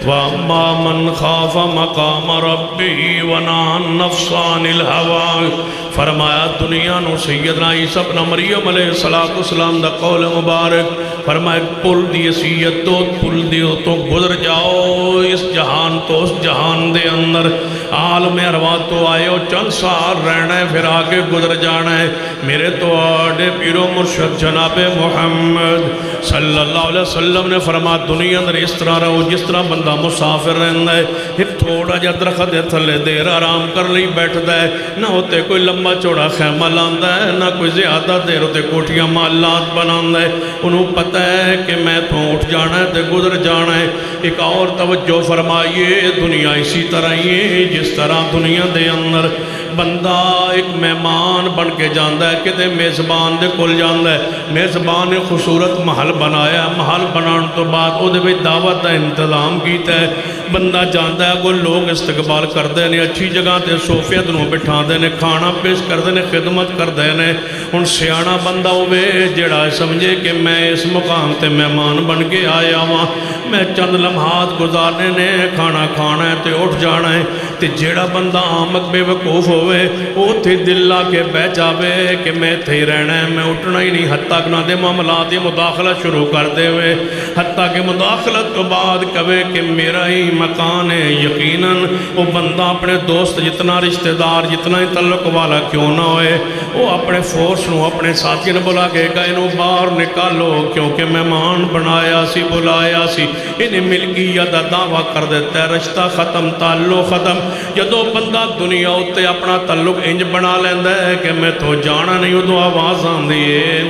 وَأَمَّا مَنْ خَافَ مَقَامَ رَبِّهِ وَنَهَى النَّفْسَ عَنِ الْهَوَىٰ۔ فرمایا دنیا نو سیدنا عیسیٰ ابن مریم علیہ السلام دا قول مبارک، فرمایا پل دی حیثیت تو پل دیو تو گزر جاؤ اس جہان تو اس جہان دے اندر، عالم ارواح تو آئے ہو چند سال رہنا ہے پھر آگے گزر جانا ہے۔ میرے تو آڈے پیر و مرشد جناب محمد صلی اللہ علیہ وسلم نے فرمایا دنیا اندر اس طرح رہو جس طرح بندہ مسافر رہنا ہے، ایک تھوڑا جا درخت تھلے دیر آرام کر لی بیٹھتا ہے، نہ ہوتے کوئی لمبا چوڑا خیمہ لاندہ ہے، نہ کوئی زیادہ دیر ہوتے کوٹیاں محلات بناندہ ہے۔ انہوں پتہ ہے کہ میں تو اٹھ جانا ہے تے گزر جانا ہے۔ ایک اور توجہ فرمائیے، دنیا اسی طرح ہی جس طرح دنیا دے اندر بندہ ایک مہمان بن کے جاندہ ہے، کہتے میزبان دے کل جاندہ ہے، میزبان نے خوبصورت محل بنایا، محل بنان تو بعد او دے بھی دعوت دا انتظام کیتا ہے، بندہ جاندہ ہے کوئی لوگ استقبال کر دے نے، اچھی جگہ تے صوفیہ دنوں بٹھا دے نے، کھانا پیش کر دے نے، خدمت کر دے نے۔ ان سیانا بندہ ہوئے جڑا سمجھے کہ میں اس مقام تے مہمان بن کے آیا ہوں، میں چند لمحات گزارنے نے، کھانا کھانا ہے تے اٹھ جانا ہے۔ تے جڑا بندہ آمک بے وقوف ہوئے وہ تھے دل لا کے بہ جاوے کہ میں تھے رہنا ہے، میں اٹھنا ہی نہیں، حتیٰ کہ نہ دے معاملات مداخلہ شروع کر دے ہوئے، حتیٰ کہ مداخلت تو بعد کہے کہ میرا ہی مکان ہے۔ یقیناً وہ بندہ اپنے دوست جتنا رشتہ دار جتنا ہی تعلق والا کیوں نہ ہوئے، وہ اپنے فورس نو اپنے ساتھی نے بلا کے کہا انہوں باہر نکالو کیونکہ مہمان بنایا سی بلایا سی، انہیں ملکیت دعویٰ کر دیتا ہے، رشتہ ختم تعلق ختم۔ جدو بندہ دنیا ہوتے اپنا تعلق انج بنا لیندہ ہے کہ میں تو جانا نہیں ہوں، تو آواز آن دیئے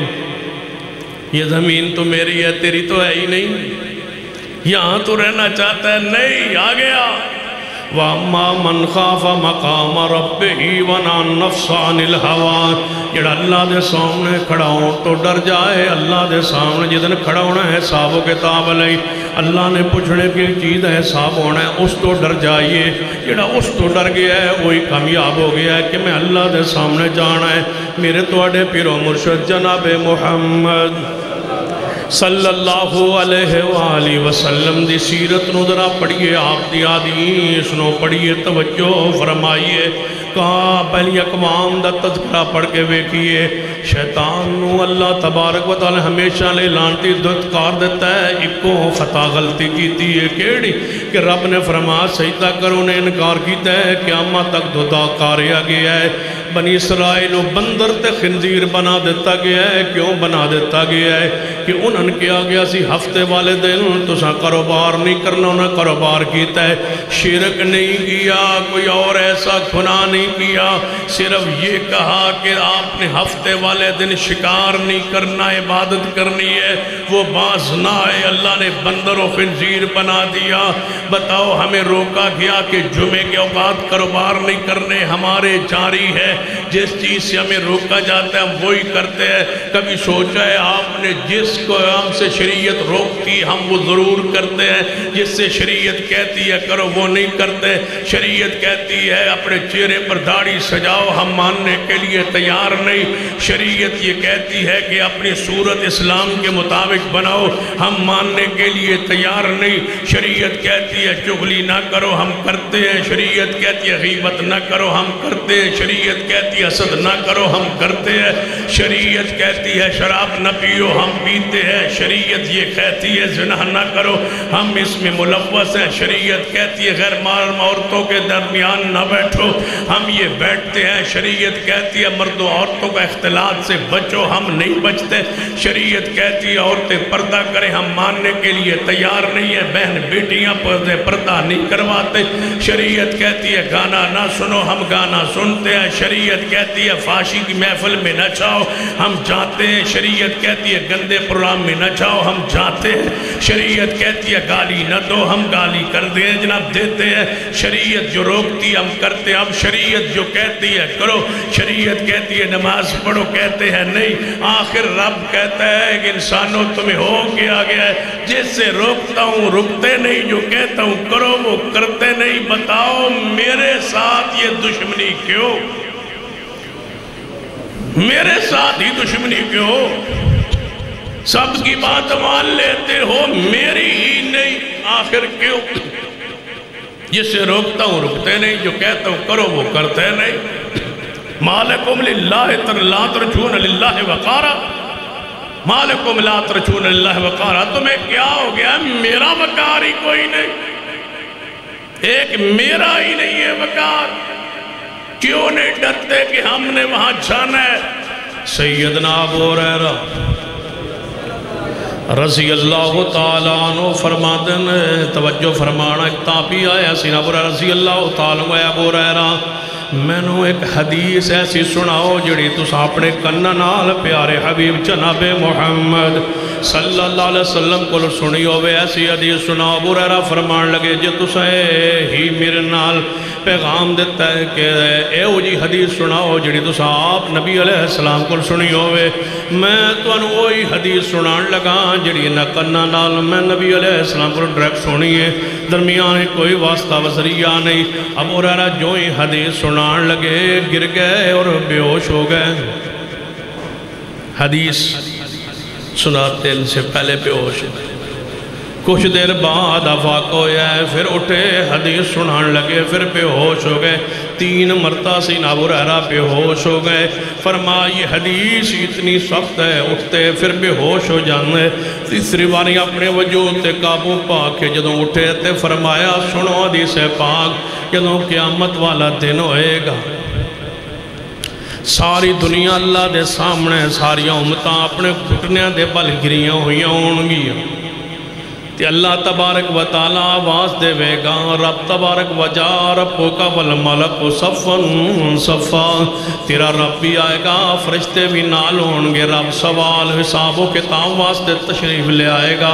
یہ زمین تو میری ہے تیری تو ہے ہی نہیں، یہاں تو رہنا چاہتا ہے نہیں، آ گیا۔ وَأَمَّا مَنْ خَافَ مَقَامَ رَبِّهِ وَنَهَى النَّفْسَ عَنِ الْهَوَىٰ۔ جڑا اللہ دے سامنے کھڑا ہوں تو ڈر جائے، اللہ دے سامنے جدن کھڑا ہونا ہے حساب و کتاب علیہ، اللہ نے پوچھنے کی چیز ہے حساب ہونا ہے، اس تو ڈر جائیے۔ جڑا اس تو ڈر گیا ہے وہی کامیاب ہو گیا ہے کہ میں اللہ دے سامنے جانا ہے۔ میرے توڑے پیر و مرشد جناب محمد صلی اللہ علیہ وآلہ وسلم دی سیرت نو ذرا پڑھئے، آپ دی حدیث نو پڑھئے، توجہ فرمائیے۔ کہا پہلی اقوام دا تذکرہ پڑھ کے ویکھئے، شیطان نو اللہ تبارک و تعالی ہمیشہ لے لانتی دھتکار دیتا ہے، ایکو خطا غلطی کیتی ہے کیڑی کہ رب نے فرمایا سجدہ کرو نے انکار کیتا ہے، قیامت تک دھتا کاریا گیا ہے۔ بنی اسرائیل و بندر تے خنزیر بنا دیتا گیا ہے، کیوں بنا دیتا گیا ہے کہ انہوں نے کیا گیا سی ہفتے والے دن تو ساں کاروبار نہیں کرنا، انہیں کاروبار کیتا ہے، شرک نہیں کیا، کوئی اور ایسا گناہ نہیں کیا، صرف یہ کہا کہ آپ نے ہفتے والے دن شکار نہیں کرنا، عبادت کرنی ہے، وہ باز نہ آئے، اللہ نے بندر و خنزیر بنا دیا۔ بتاؤ ہمیں روکا گیا کہ جمعے کے اوقات کاروبار نہیں کرنے، ہمارے جاری ہے جس چیز سے ہمیں روکا جاتا ہے ہم وہی کرتے ہیں۔ کبھی سوچا ہے آپ نے جس کو ہم سے شریعت روکتی ہم وہ ضرور کرتے ہیں، جس سے شریعت کہتی ہے کرو وہ نہیں کرتے۔ شریعت کہتی ہے اپنے چہرے پر داڑھی سجاؤ، ہم ماننے کے لیے تیار نہیں۔ شریعت یہ کہتی ہے کہ اپنی صورت اسلام کے مطابق بناؤ، ہم ماننے کے لیے تیار نہیں۔ شریعت کہتی ہے چغلی نہ کرو، ہم کرتے ہیں۔ شریعت کہتی ہے غیبت نہ کرو، ہم کرتے ہیں۔ شریعت کہتی ہے حسد نہ کرو، ہم کرتے ہیں۔ شریعت کہتی ہے شراب نہ پیو، ہم پیتے ہیں۔ شریعت یہ کہتی ہے زنا نہ کرو، ہم اس میں ملوث ہیں۔ شریعت کہتی ہے غیر محرم عورتوں کے درمیان نہ بیٹھو، ہم یہ بیٹھتے ہیں۔ شریعت کہتی ہے مرد و عورتوں کا اختلاط سے بچو، ہم نہیں بچتے۔ شریعت کہتی ہے عورتیں پردہ کریں، ہم ماننے کے لیے تیار نہیں ہیں۔ بہن بیٹیاں پردہ نہیں کرواتے۔ شریعت کہتی ہے گانا نہ سنو، ہم گانا سنتے ہیں۔ شریعت کہتی ہے فحاشی کی محفل میں نہ جاؤ، ہم جاتے ہیں۔ شریعت کہتی ہے گندے پروگرام میں نہ جاؤ، ہم جاتے ہیں۔ شریعت کہتی ہے گالی نہ دو، ہم گالی کر دیں جناب دیتے ہیں۔ شریعت جو روکتی ہم کرتے ہیں۔ اب شریعت جو کہتی ہے کرو، شریعت کہتی ہے نماز پڑھو، کہتے ہیں نہیں۔ آخر رب کہتا ہے کہ انسانوں تمہیں ہو گیا ہے، جس سے روکتا ہوں رکتے نہیں، جو کہتا ہوں کرو وہ کرتے نہیں۔ بتاؤ میرے ساتھ یہ دشمنی کیوں؟ میرے ساتھ ہی دشمنی کیوں؟ سب کی بات مان لیتے ہو، میری ہی نہیں، آخر کیوں؟ جس سے روکتا ہوں رکتے نہیں، جو کہتا ہوں کرو وہ کرتے نہیں۔ مالکم للہ لا ترجون للہ وقارا، مالکم لا ترجون للہ وقارا، تمہیں کیا ہو گیا؟ میرا وقار ہی کوئی نہیں، ایک میرا ہی نہیں ہے وقار۔ کیوں نہیں ڈرتے کہ ہم نے وہاں جانا ہے؟ سیدنا ابو ہریرہ رضی اللہ تعالیٰ عنہ فرماتے ہیں، توجہ فرمانا، ایک تابعی آیا سیدنا ابو ہریرہ رضی اللہ تعالیٰ عنہ، ابو ہریرہ میں نے ایک حدیث ایسی سناؤ جڑی تُس اپنے کنن نال پیارے حبیب جناب محمد صلی اللہ علیہ وسلم کو سنی ہوئے، ایسی حدیث سناؤ۔ ابو ہریرہ فرمان لگے جے تسے ہی میرے نال پیغام دیتا ہے کہ اے او جی حدیث سناؤ جڑی تسا آپ نبی علیہ السلام کو سنی ہوئے، میں تو انہوں وہی حدیث سنان لگا جڑی نہ کنن نال میں نبی علیہ السلام کو ڈریکٹ سنی ہے، درمیان کوئی واسطہ وزریہ نہیں۔ ابو ہریرہ جو ہی حدیث سنان لگے گر گئے اور بے ہوش ہو گئے۔ حدیث سناتے ان سے پہلے بے ہوش ہے، کچھ دیر بعد افاق ہویا ہے، پھر اٹھے حدیث سنان لگے، پھر بے ہوش ہو گئے۔ 3 مرتبہ سیدنا ابو ہریرہ بے ہوش ہو گئے۔ فرمایا یہ حدیث اتنی سخت ہے، اٹھتے پھر بے ہوش ہو جانے۔ تیسری باری اپنے وجود تے قابو پا کے جدوں اٹھے تے فرمایا سنو حدیث پاک، جدوں قیامت والا دن ہوئے گا، ساری دنیا اللہ دے سامنے، ساری امتاں اپنے گھٹنیاں دے بل گریاں ہوئیاں ہونگیاں، تے اللہ تبارک و تعالی آواز دے وے گا، رب تبارک و جا ربک والملک صفا صفا، تیرا رب بھی آئے گا، فرشتے بھی نال ہونگے، رب سوال حساب و کتاب واسطے تشریف لے آئے گا،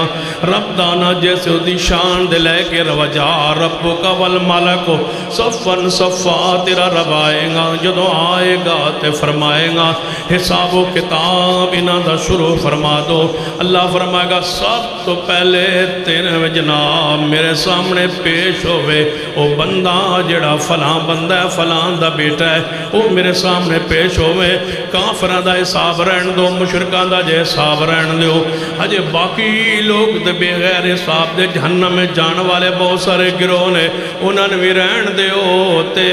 رب دانا جیسے دی شان دے لے کے رجا ربک والملک صفا صفا، تیرا رب آئے گا، جدو آئے گا تے فرمائے گا حساب و کتاب انہاں دا شروع فرما دو۔ اللہ فرمائے گا سب تو پہلے تیرے جناب میرے سامنے پیش ہوئے، او بندہ جڑا فلاں بندہ ہے، فلاں دا بیٹا ہے، او میرے سامنے پیش ہوئے۔ کافران دا حساب رہن دو، مشرکان دا جے حساب رہن دو، ہجے باقی لوگ دے بے غیر حساب دے جہنم میں جان والے بہت سارے گروہ نے، انہاں بھی رہن دیو تے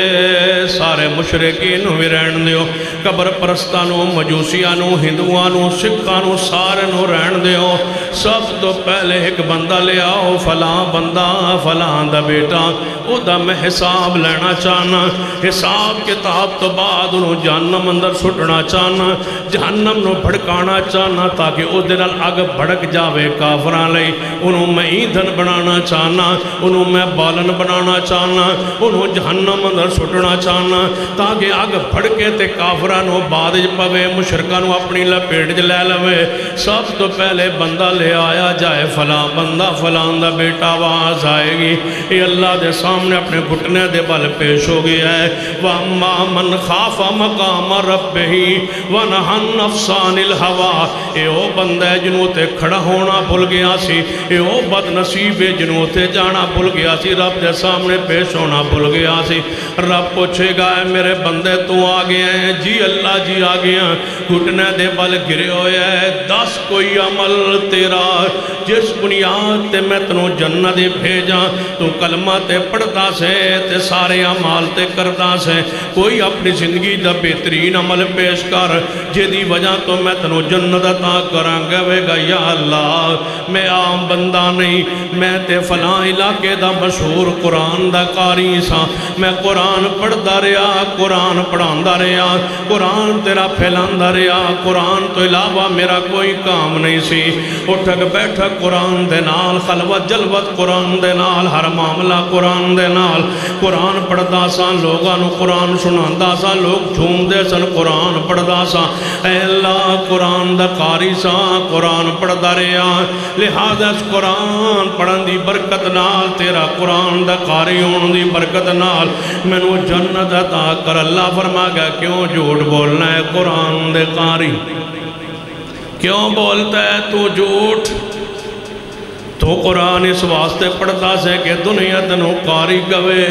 سارے مشرکین بھی رہن دیو، قبر پرستانوں، مجوسیانوں، ہندوانوں، سکھانوں، سارے نو رہن دیو۔ سب تو پہلے ایک بندہ لے آؤ، فلاں بندہ فلاں دا بیٹا، او دا میں حساب لینا چاہنا، حساب کتاب تو بعد انہوں جہنم اندر سٹنا چاہنا، جہنم نو بھڑکانا چاہنا تاکہ او دنال آگ بھڑک جاوے کافران لئی، انہوں میں ایندھن بنانا چاہنا، انہوں میں بالن بنانا چاہنا، انہوں جہنم اندر سٹنا چاہنا تاکہ آگ بھڑکے تے کافرانوں بادج پوے، مشرکانوں اپنی لپیٹ جلے لوے۔ سب تو پہلے بندہ لے آیا جائے، فلاں بندہ بندہ فلان دا بیٹا آواز آئے گی، یہ اللہ دے سامنے اپنے گھٹنے دے بل پیش ہو گیا ہے۔ وَأَمَّا مَنْ خَافَ مَقَامَ رَبِّهِ وَنَهَى النَّفْسَ عَنِ الْهَوَىٰ، اے او بندہ ہے جنہوں تے کھڑا ہونا بھول گیا سی، اے او بد نصیب ہے جنہوں تے جانا بھول گیا سی، رب دے سامنے پیش ہونا بھول گیا سی۔ رب پوچھے گا اے میرے بندے تو آ گیا ہے؟ جی اللہ جی آ گیا، گھٹنے دے بل گرے ہوئے ہے، دس کوئی عمل تیرا جس بنیاد تے میں تنوں جنت بھیجا، تو کلمہ تے پڑھتا سے تے سارے عمال تے کرتا سے، کوئی اپنی زندگی دا بہترین عمل پیش کر جدی وجہ تو میں تنوں جنت عطا کراں گا۔ یا اللہ میں عام بندہ نہیں، میں تے فلاں علاقے دا مشہور قرآن دا قاری سا، میں قرآن پڑھدا رہا، قرآن پڑھاندا رہا، قرآن تیرا پھیلاندا رہا، قرآن تو علاوہ میرا کوئی کام نہیں سی، اٹھک بیٹھک قرآن دے نال، خلوت جلوت قرآن دے نال، ہر معاملہ قرآن دے نال، قرآن پڑھدا سا، لوگاں نو قرآن سناندا سا، لوگ جھوم دے سن قرآن پڑھدا سا۔ اے اللہ قرآن دا قاری سا، قرآن پڑھدا رہا، لہذا اس قرآن پڑھن دی برکت نال، تیرا قرآن دا قاری ہون دی برکت نال میں نو جنت عطا کر۔ اللہ فرما گیا کیوں جھوٹ بولنا ہے قرآن دے قاری؟ کیوں بولتا ہے تو جھوٹ؟ تو قرآن اس واسطے پڑھتا سے کہ دنیا تنو قاری گوے،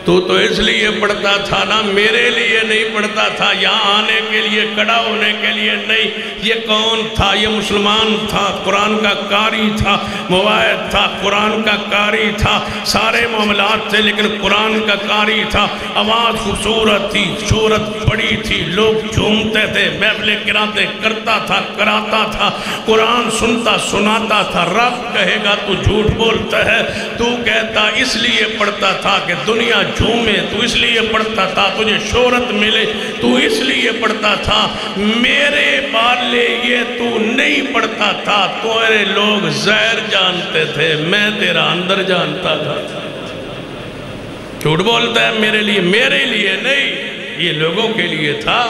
تو اس لیے پڑھتا تھا نا، میرے لیے نہیں پڑھتا تھا، یہاں آنے کے لیے کھڑا ہونے کے لیے نہیں۔ یہ کون تھا؟ یہ مسلمان تھا، قرآن کا قاری تھا، مواعظ تھا، قرآن کا قاری تھا، سارے معاملات تھے لیکن قرآن کا قاری تھا۔ آواز خوبصورت تھی، شہرت بڑی تھی، لوگ جھومتے تھے، محفلیں قراتیں کرتا تھا، کراتا تھا، قرآن سنتا سناتا تھا۔ رب کہے گا تو جھوٹ بولتا ہے، تو کہتا اس لیے پڑھتا تھا کہ دنیا جھومے، تو اس لیے پڑھتا تھا تجھے شہرت ملے، تو اس لیے پڑھتا تھا، میرے بارے یہ تو نہیں پڑھتا تھا، تیرے لوگ زہر جانتے تھے، میں تیرا اندر جانتا تھا۔ جھوٹ بولتا ہے میرے لیے نہیں، یہ لوگوں کے لیے تھا۔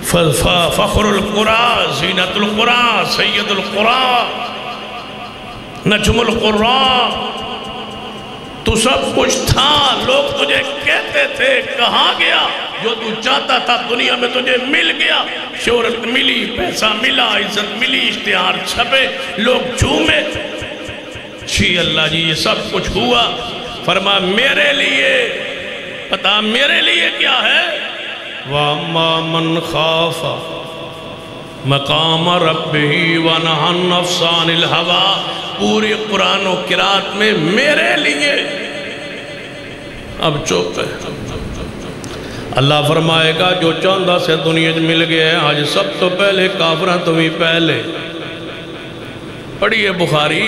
فخر القرآن، زینت القرآن، سید القرآن، نجم القرآن، تو سب کچھ تھا، لوگ تجھے کہتے تھے کہاں گیا؟ جو تو چاہتا تھا دنیا میں تجھے مل گیا، شہرت ملی، پیسہ ملا، عزت ملی، اشتہار چھپے، لوگ جھومے۔ جی اللہ جی یہ سب کچھ ہوا، فرما میرے لیے، پتا میرے لیے کیا ہے؟ وَأَمَّا مَنْ خَافَ مَقَامَ رَبِّهِ وَنَهَى النَّفْسَ عَنِ الْهَوَىٰ، پوری قرآن و قرآت میں میرے لیے۔ اب چپ ہے۔ اللہ فرمائے گا جو چاندہ سے دنیا مل گئے ہیں، آج سب تو پہلے کافرہ تمہیں پہلے پڑھیے بخاری،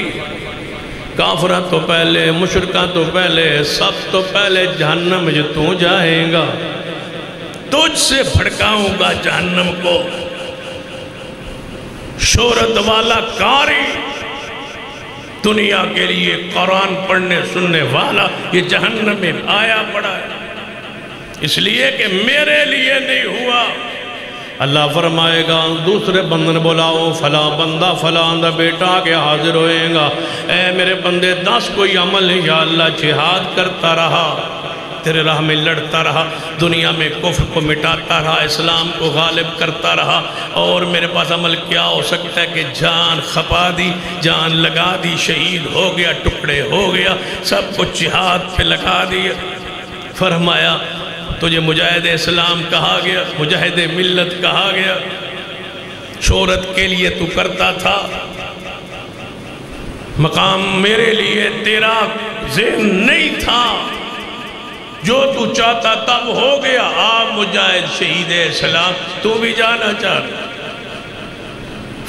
کافرہ تو پہلے، مشرکہ تو پہلے، سب تو پہلے جہنم جو تو جائیں گا، تجھ سے بھڑکاؤں گا جہنم کو۔ شہرت والا قاری، دنیا کے لیے قرآن پڑھنے سننے والا، یہ جہنم میں آیا پڑا ہے، اس لیے کہ میرے لیے نہیں ہوا۔ اللہ فرمائے گا دوسرے بندن بلاؤ، فلاں بندہ فلاں دا بیٹا کے حاضر ہوئے گا، اے میرے بندے 10 کوئی عمل ہے، یا اللہ جہاد کرتا رہا، تیرے راہ میں لڑتا رہا، دنیا میں کفر کو مٹاتا رہا، اسلام کو غالب کرتا رہا، اور میرے پاس عمل کیا ہو سکتا ہے کہ جان کھپا دی، جان لگا دی، شہید ہو گیا، ٹکڑے ہو گیا، سب کچھ جہاد پہ لگا دیا۔ فرمایا تجھے مجاہد اسلام کہا گیا، مجاہد ملت کہا گیا، شہرت کے لیے تو کرتا تھا، مقام میرے لیے تیرا ذہن نہیں تھا، جو تو چاہتا تب ہو گیا۔ آپ مجاہد شہید اسلام، تو بھی جانا چاہتا۔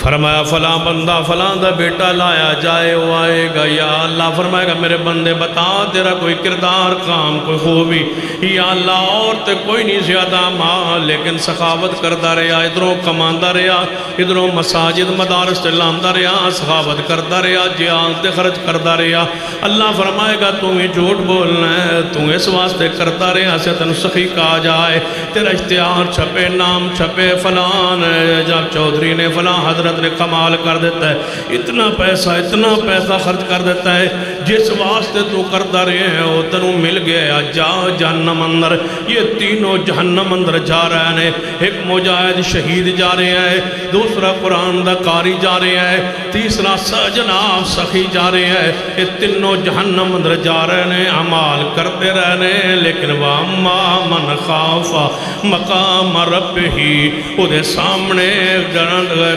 فرمایا فلاں بندہ فلاں دا بیٹا لایا جائے، وہ آئے گا، یا اللہ فرمائے گا میرے بندے بتا تیرا کوئی کردار کام کوئی خوبی، یا اللہ اور تے کوئی نہیں زیادہ ماں، لیکن سخاوت کرتا رہا، ادھروں کماندہ رہا، ادھروں مساجد مدارس لاندہ رہا، سخاوت کرتا رہا، جہاد تے خرچ کرتا رہا۔ اللہ فرمائے گا تمہیں جھوٹ بولنا ہے، تم اس واسطے کرتا رہا سے تن سخی کہا جائے، تیرا اشتہار چھپے، نام چھپے، فلان جب چودھری نے فلاں حضرت حضرت نے کمال کر دیتا ہے، اتنا پیسہ خرچ کر دیتا ہے، جس واسطے تو کرتا رہے ہیں وہ تنوں مل گیا، جا جہنم اندر۔ یہ تینوں جہنم اندر جا رہے ہیں، ایک مجاہد شہید جا رہے ہیں، دوسرا قرآن دا قاری جا رہے ہیں، تیسرا جناب سخی جا رہے ہیں، یہ تینوں جہنم اندر جا رہے ہیں، عمال کرتے رہنے، لیکن وَأَمَّا مَنْ خَافَ مَقَامَ رَبِّهِ، وہ دے سامنے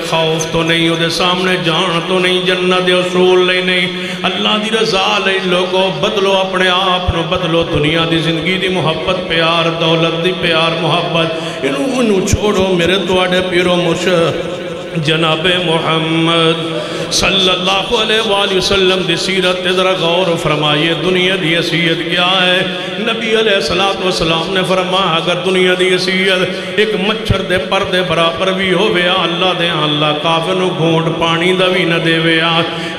خوف تو نہیں، وہ دے سامنے جان تو نہیں، جنت اصول نہیں، اللہ دی رضا لئی لوگوں بدلو اپنے آپ نو، بدلو دنیا دی زندگی دی محبت پیار، دولت دی پیار محبت، انہوں چھوڑو میرے تواڈے پیرو مرشد جناب محمد صلی اللہ علیہ وآلہ وسلم دی سیرت ذرا غور فرمائیے۔ دنیا دی حیثیت کیا ہے؟ نبی علیہ السلام نے فرمایا اگر دنیا دی حیثیت ایک مچھر دے پردے برابر بھی ہووے اللہ دے اللہ کافر نو گھونٹ پانی دا بھی نہ دے وے۔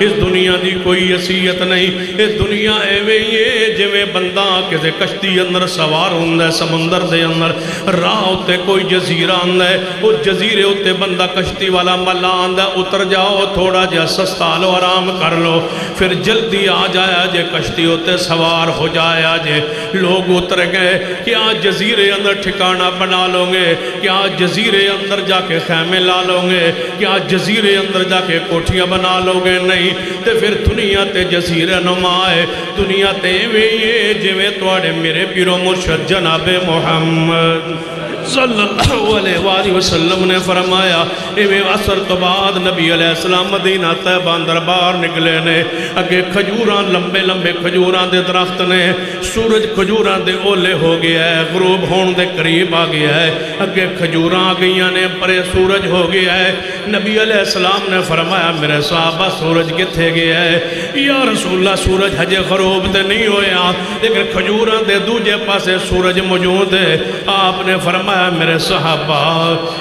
اس دنیا دی کوئی حیثیت نہیں، اس دنیا ایویں یہ جویں بندہ کسے کشتی اندر سوار ہوندا ہے سمندر دے اندر، راہ اُتے کوئی جزیرہ آندا ہے، اس جزیرے اُتے بندہ کشتی والا ملا آندا اتر جاؤ تھوڑا جا سستا لو آرام کر لو، پھر جلدی آ جایا جے کشتی ہوتے سوار ہو جایا جے۔ لوگ اتر گئے کیا جزیرے اندر ٹھکانہ بنا لو گے، کیا جزیرے اندر جا کے خیمے لا لو گے، کیا جزیرے اندر جا کے کوٹھیاں بنا لو گے، نہیں تے پھر دنیا تے جزیرہ نما ہے، دنیا تے یہ جویں تواڈے میرے پیرو مرشد جناب محمد صلی اللہ علیہ وآلہ وسلم نے فرمایا ایویں عصر تو بعد نبی علیہ السلام مدینہ طیبہ اندر باہر نکلے نے، اگے کھجوران لمبے لمبے کھجوران دے درخت نے، سورج کھجوران دے اولے ہو گیا ہے، غروب ہون دے قریب آ گیا ہے، اگے کھجوران آگئیاں نے پرے سورج ہو گیا ہے۔ نبی علیہ السلام نے فرمایا میرے صحابہ سورج کتھے گیا ہے؟ یا رسول اللہ سورج حجے غروب دے نہیں ہویا لیکن کھجوران دے دوجے پاسے سورج موجود ہے۔ آپ نے فرمایا میرے صحابہ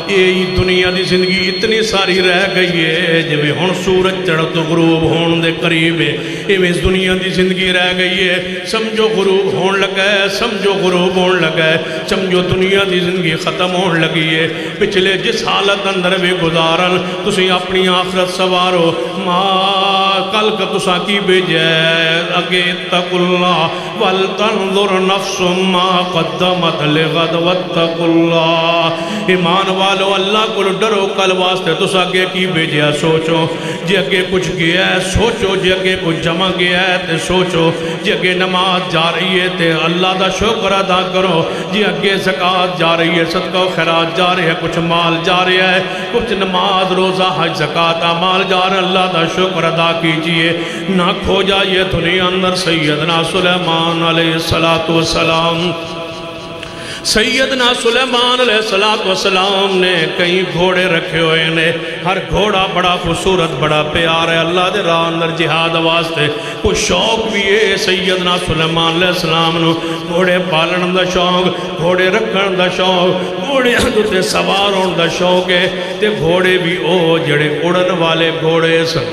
یہ دنیا دی زندگی اتنی ساری رہ گئی ہے جب ہن سورج چڑھ تو غروب ہون دے قریب ہے، یہ دنیا دی زندگی رہ گئی ہے، سمجھو غروب ہون لگا ہے، سمجھو غروب ہون لگا ہے، سمجھو دنیا دی زندگی ختم ہون لگی ہے۔ پچھلے جس حالت اندر بھی گزارن تسی اپنی آخرت سوارو، کل کا تسا کی بھیجے اگے اتقوا اللہ ولتنظر نفس ما قدمت لغد واتقوا اللہ۔ ایمان والو اللہ کو ڈرو، کل واسطے تسا اگے کی بھیجے سوچو، جی اگے کچھ گیا ہے سوچو، جی اگے کچھ جمع گیا ہے تے سوچو، جی اگے نماز جا رہی ہے تے اللہ دا شکر ادا کرو، جی اگے زکاة جا رہی ہے صدقہ و خیرات جا رہی ہے، کچھ مال جا رہا ہے، کچھ نماز روزہ حج زکاة اعمال جا رہا ہے، اللہ دا شکر ادا کیجئے، نہ کھو جائیے دنیا اندر۔ سیدنا سلیمان علیہ السلام سیدنا سلیمان علیہ السلام نے کئی گھوڑے رکھے ہوئے نے، ہر گھوڑا بڑا خوبصورت بڑا پیار ہے، اللہ دے راہ اندر جہاد واسطے کوئی شوق بھی ہے۔ سیدنا سلیمان علیہ السلام نو گھوڑے پالن دا شوق، گھوڑے رکھن دا شوق، گھوڑے تے سوار ہون دا شوق ہے، تے گھوڑے بھی او جڑے اڑن والے گھوڑے سن۔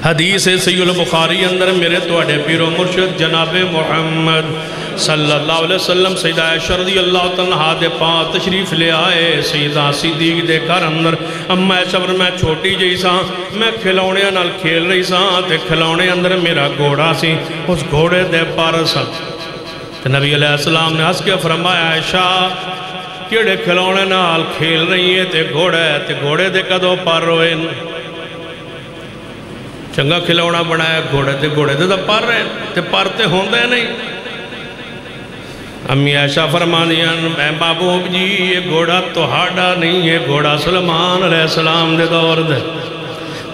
حدیث سید البخاری اندر میرے تواڈے پیرو مرشد جناب محمد صلی اللہ علیہ وسلم سیدہ عائشہ رضی اللہ تعالیٰ دے پاس تشریف لے آئے سیدہ صدیق دے گھر اندر۔ اما عائشہ میں چھوٹی جئی ساں، میں کھلونے نال کھیل رہی ساں تے کھلونے اندر میرا گھوڑا سی، اس گھوڑے دے پر سن۔ نبی علیہ السلام نے ہنس کے فرمایا عائشہ کیڑے کھلونے نال کھیل رہی ہے تے گھوڑے دے کدوں پر روئے؟ چنگا کھلونا بنایا گھوڑے دے دا پر رہے تے پر تے ہوندے نہیں۔ امی عائشہ فرمانیاں اے محبوب جی یہ گھوڑا تو ہاڑا نہیں، یہ گھوڑا سلیمان علیہ السلام دے دور دے،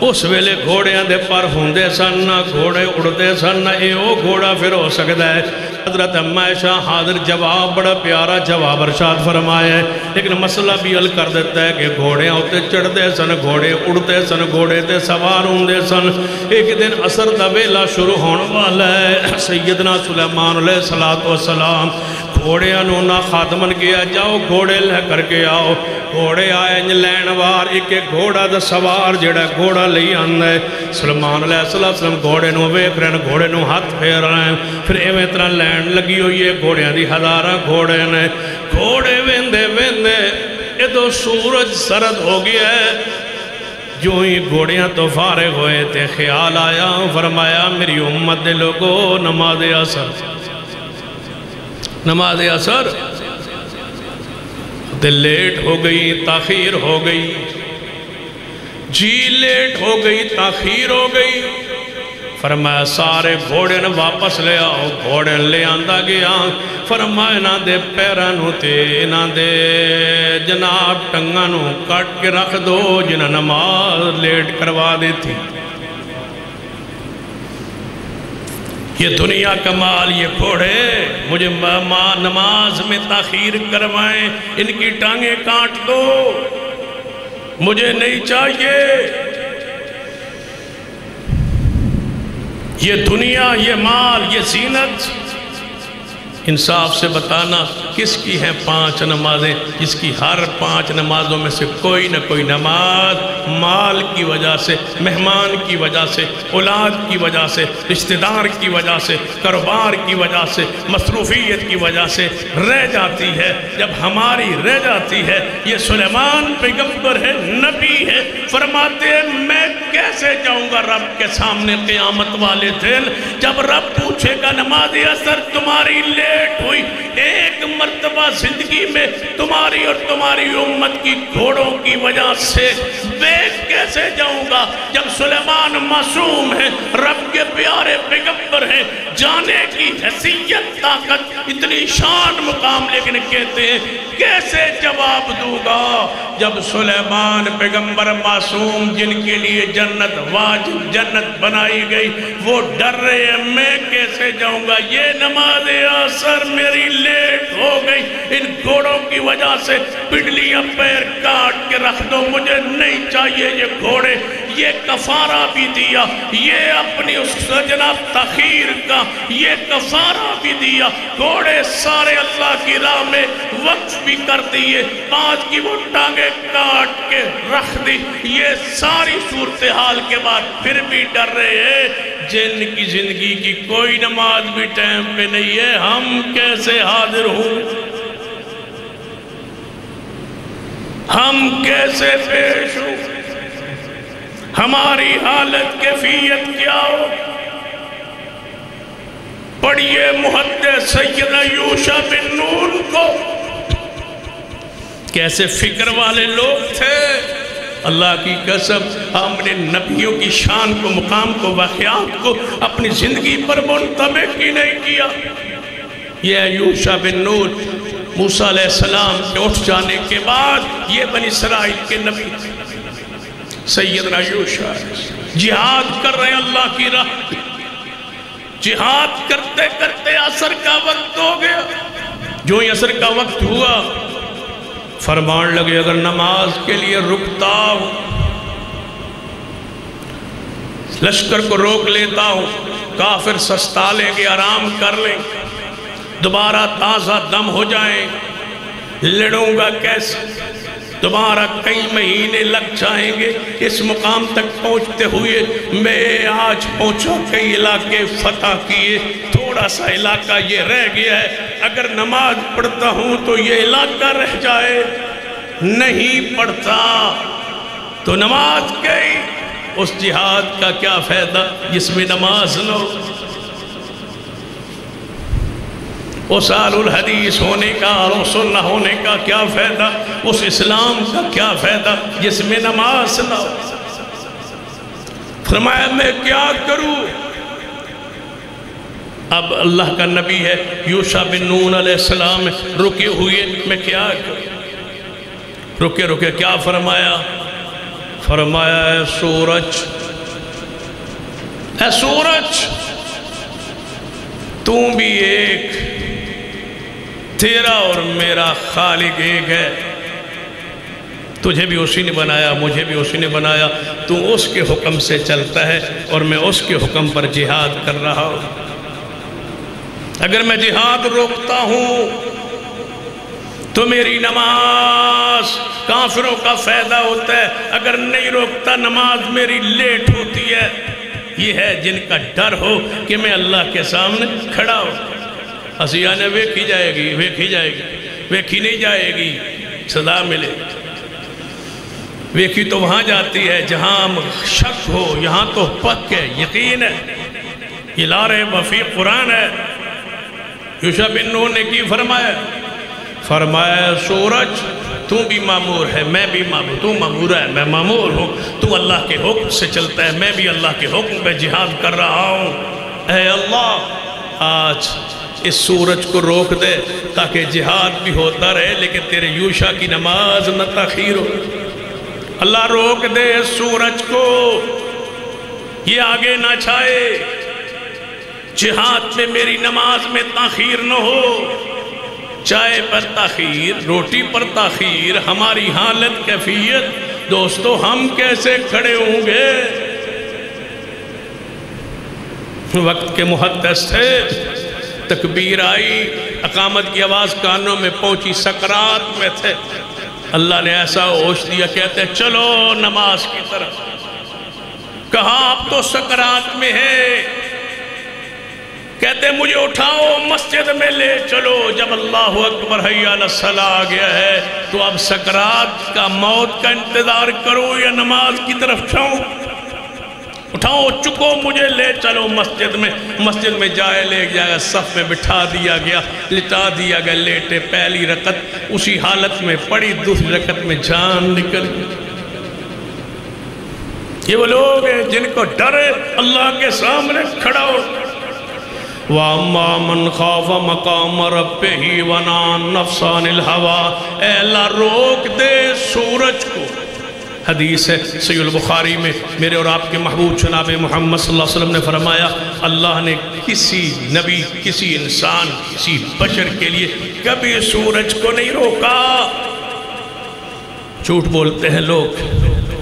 اس ویلے گھوڑیاں دے پر ہوندے سن، گھوڑے اڑتے سن، اے او گھوڑا پھر ہو سکتا ہے۔ حضرت اما عائشہ حاضر جواب بڑا پیارا جواب ارشاد فرمایا ہے، لیکن مسئلہ بھی حل کر دیتا ہے کہ گھوڑے ہوتے چڑھتے سن، گھوڑے اڑتے سن، گھوڑے تے سوار ہوندے سن۔ ایک دن عصر دا ویلا شروع ہونے والا ہے، سیدنا سلیمان علیہ السلام گھوڑے انہوں خادمن کیا جاؤ گھوڑے لے کر کے آؤ، گھوڑے آئے لین وار ایک گھوڑا دا سوار جڑا گھوڑا لئی آندہ ہے۔ سلیمان علیہ السلام گھوڑے نو ویکھ رہے ہیں، گھوڑے نو ہاتھ پھیر رہے ہیں، پھر ایویں طرح لین لگی ہوئی ہے، گھوڑیاں دی ہزاراں گھوڑے نے، گھوڑے ویندے ویندے یہ تو سورج سرد ہو گیا ہے۔ جو ہی گھوڑیاں تو فارغ ہوئے تھے، خیال آیا، فرمایا میری امت دے لوگو نماز عصر، نماز عصر تے لیٹ ہو گئی، تاخیر ہو گئی، جی لیٹ ہو گئی، تاخیر ہو گئی۔ فرمایا سارے گھوڑے نے واپس لے آؤ، گھوڑے لے آندہ گیا۔ فرمایا نہ دے پیرانو تے نہ دے جناب ٹنگانو کٹ کے رکھ دو جنہ نماز لیٹ کروا دیتی۔ یہ دنیا کا مال، یہ گھوڑے مجھے نماز میں تاخیر کروائیں، ان کی ٹانگیں کاٹ دو، مجھے نہیں چاہیے۔ یہ دنیا، یہ مال، یہ زینت، انصاف سے بتانا کس کی ہیں 5 نمازیں، جس کی ہر 5 نمازوں میں سے کوئی نہ کوئی نماز مال کی وجہ سے، مہمان کی وجہ سے، اولاد کی وجہ سے، رشتہ دار کی وجہ سے، کاروبار کی وجہ سے، مصروفیت کی وجہ سے رہ جاتی ہے۔ جب ہماری رہ جاتی ہے، یہ سلیمان پیغمبر ہے، نبی ہے، فرماتے ہیں میں کیسے جاؤں گا رب کے سامنے قیامت والے دن، جب رب پوچھے گا نماز عصر تمہاری لیٹ ہوئی، ایک مرتبہ زندگی میں تمہاری اور تمہاری امت کی گھوڑوں کی وجہ سے میں کیسے جاؤں گا؟ جب سلیمان معصوم ہے، رب کے پیارے پیغمبر ہیں، جانے کی حیثیت، طاقت، اتنی شان مقام، لیکن کہتے ہیں کیسے جواب دوں گا جب سلیمان پیغمبر معصوم جن کے لیے جنت واجب، جنت بنائی گئی، وہ ڈر رہے ہیں میں کیسے جاؤں گا؟ یہ نماز عصر میری لیٹ ہو گئی، ان گھوڑوں کی وجہ سے پڈلیاں پیر کاٹ کے رکھ دو، مجھے نہیں چاہیے یہ گھوڑے۔ یہ کفارہ بھی دیا، یہ اپنی اس جناب تاخیر کا یہ کفارہ بھی دیا، گھوڑے سارے اللہ کی راہ میں وقف بھی کر دیے، 5 کی وہ ٹانگیں کاٹ کے رکھ دی۔ یہ ساری صورتحال کے بعد پھر بھی ڈر رہے ہیں، جن کی زندگی کی کوئی نماز بھی ٹائم پہ نہیں ہے، ہم کیسے حاضر ہوں، ہم کیسے پیش ہوں، ہماری حالت کیفیت کیا ہو؟ پڑھئے محدث سیدنا یوشع بن نون کو، کیسے فکر والے لوگ تھے۔ اللہ کی قسم ہم نے نبیوں کی شان کو، مقام کو، واقعات کو اپنی زندگی پر منطبق ہی نہیں کیا۔ یہ یوشع بن نون، موسیٰ علیہ السلام کے اٹھ جانے کے بعد یہ بنی اسرائیل کے نبی سیدنا یوشع جہاد کر رہے ہیں اللہ کی راہ، جہاد کرتے کرتے عصر کا وقت ہو گیا۔ جو ہی عصر کا وقت ہوا، فرمان لگے اگر نماز کے لیے رکتا ہوں، لشکر کو روک لیتا ہوں، کافر سستا لیں گے، آرام کر لیں، دوبارہ تازہ دم ہو جائیں، لڑوں گا کیسے؟ دوبارہ کئی مہینے لگ جائیں گے اس مقام تک پہنچتے ہوئے۔ میں آج پہنچا، کئی علاقے فتح کیے، تھوڑا سا علاقہ یہ رہ گیا ہے، اگر نماز پڑھتا ہوں تو یہ علاقہ رہ جائے، نہیں پڑھتا تو نماز گئی، اس جہاد کا کیا فائدہ جس میں نماز نہ ہو؟ اس اہل الحدیث ہونے کا اور سنہ ہونے کا کیا فائدہ؟ اس اسلام کا کیا فائدہ جس میں نماز نہ ہو؟ فرمایا میں کیا کروں؟ اب اللہ کا نبی ہے، یوشع بن نون علیہ السلام رکے ہوئے، میں کیا کروں؟ رکے کیا فرمایا؟ فرمایا اے سورج، اے سورج، تو بھی ایک، تیرا اور میرا خالق ایک ہے، تجھے بھی اسی نے بنایا، مجھے بھی اسی نے بنایا، تو اس کے حکم سے چلتا ہے اور میں اس کے حکم پر جہاد کر رہا ہوں۔ اگر میں جہاد روکتا ہوں تو میری نماز کافروں کا فائدہ ہوتا ہے، اگر نہیں روکتا نماز میری لیٹ ہوتی ہے۔ یہ ہے جن کا ڈر ہو کہ میں اللہ کے سامنے کھڑا ہوں۔ اسیانے ویکھی جائے گی، ویکھی جائے گی، ویکھی نہیں جائے گی، سزا ملے. ویکھی تو وہاں جاتی ہے جہاں شک ہو، یہاں تو پک ہے، یقین ہے، یہ لا ریب فی قرآن ہے. یوشع بن نون نے کی فرمایا سورج تو بھی معمور ہے، میں بھی معمور، تو معمور ہے میں معمور ہوں، تو اللہ کے حکم سے چلتا ہے، میں بھی اللہ کے حکم پہ جہاد کر رہا ہوں. اے اللہ آج اس سورج کو روک دے تاکہ جہاد بھی ہوتا رہے لیکن تیرے یوشع کی نماز نہ تاخیر ہو. اللہ روک دے اس سورج کو، یہ آگے نہ چھائے، جہاد میں میری نماز میں تاخیر نہ ہو. چائے پر تاخیر، روٹی پر تاخیر، ہماری حالت کیفیت دوستو ہم کیسے کھڑے ہوں گے؟ وقت کے محدث تھے، تکبیر آئی، اقامت کی آواز کانوں میں پہنچی، سکرات میں تھے. اللہ نے ایسا ہوش دیا، کہتے ہیں چلو نماز کی طرف. کہا آپ تو سکرات میں ہے، کہتے ہیں مجھے اٹھاؤ مسجد میں لے چلو. جب اللہ اکبر حی علی الصلاۃ آ گیا ہے تو اب سکرات کا، موت کا انتظار کرو یا نماز کی طرف جاؤں؟ اٹھاؤ چکو مجھے لے چلو مسجد میں. مسجد میں جائے لے گیا، صف میں بٹھا دیا گیا، لٹا دیا گیا، لیٹے. پہلی رکعت اسی حالت میں پڑی، دوسری رکعت میں جان نکل گئی. یہ وہ لوگ ہیں جن کو ڈر ہے اللہ کے سامنے کھڑا ہو. وَأَمَّا مَنْ خَافَ مَقَامَ رَبِّهِ وَنَهَا النَّفْسَ عَنِ الْهَوَىٰ. اے اللہ روک دے سورج کو. حدیث ہے صحیح البخاری میں، میرے اور آپ کے محبوب جناب محمد صلی اللہ علیہ وسلم نے فرمایا اللہ نے کسی نبی، کسی انسان، کسی بشر کے لیے کبھی سورج کو نہیں روکا. جھوٹ بولتے ہیں لوگ،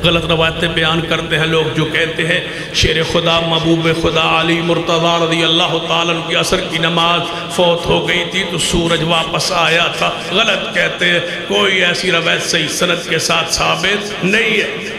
غلط روایتیں بیان کرتے ہیں لوگ، جو کہتے ہیں شیر خدا محبوب خدا علی مرتضیٰ رضی اللہ تعالیٰ کی عصر کی نماز فوت ہو گئی تھی تو سورج واپس آیا تھا. غلط کہتے ہیں، کوئی ایسی روایت صحیح سند کے ساتھ ثابت نہیں ہے.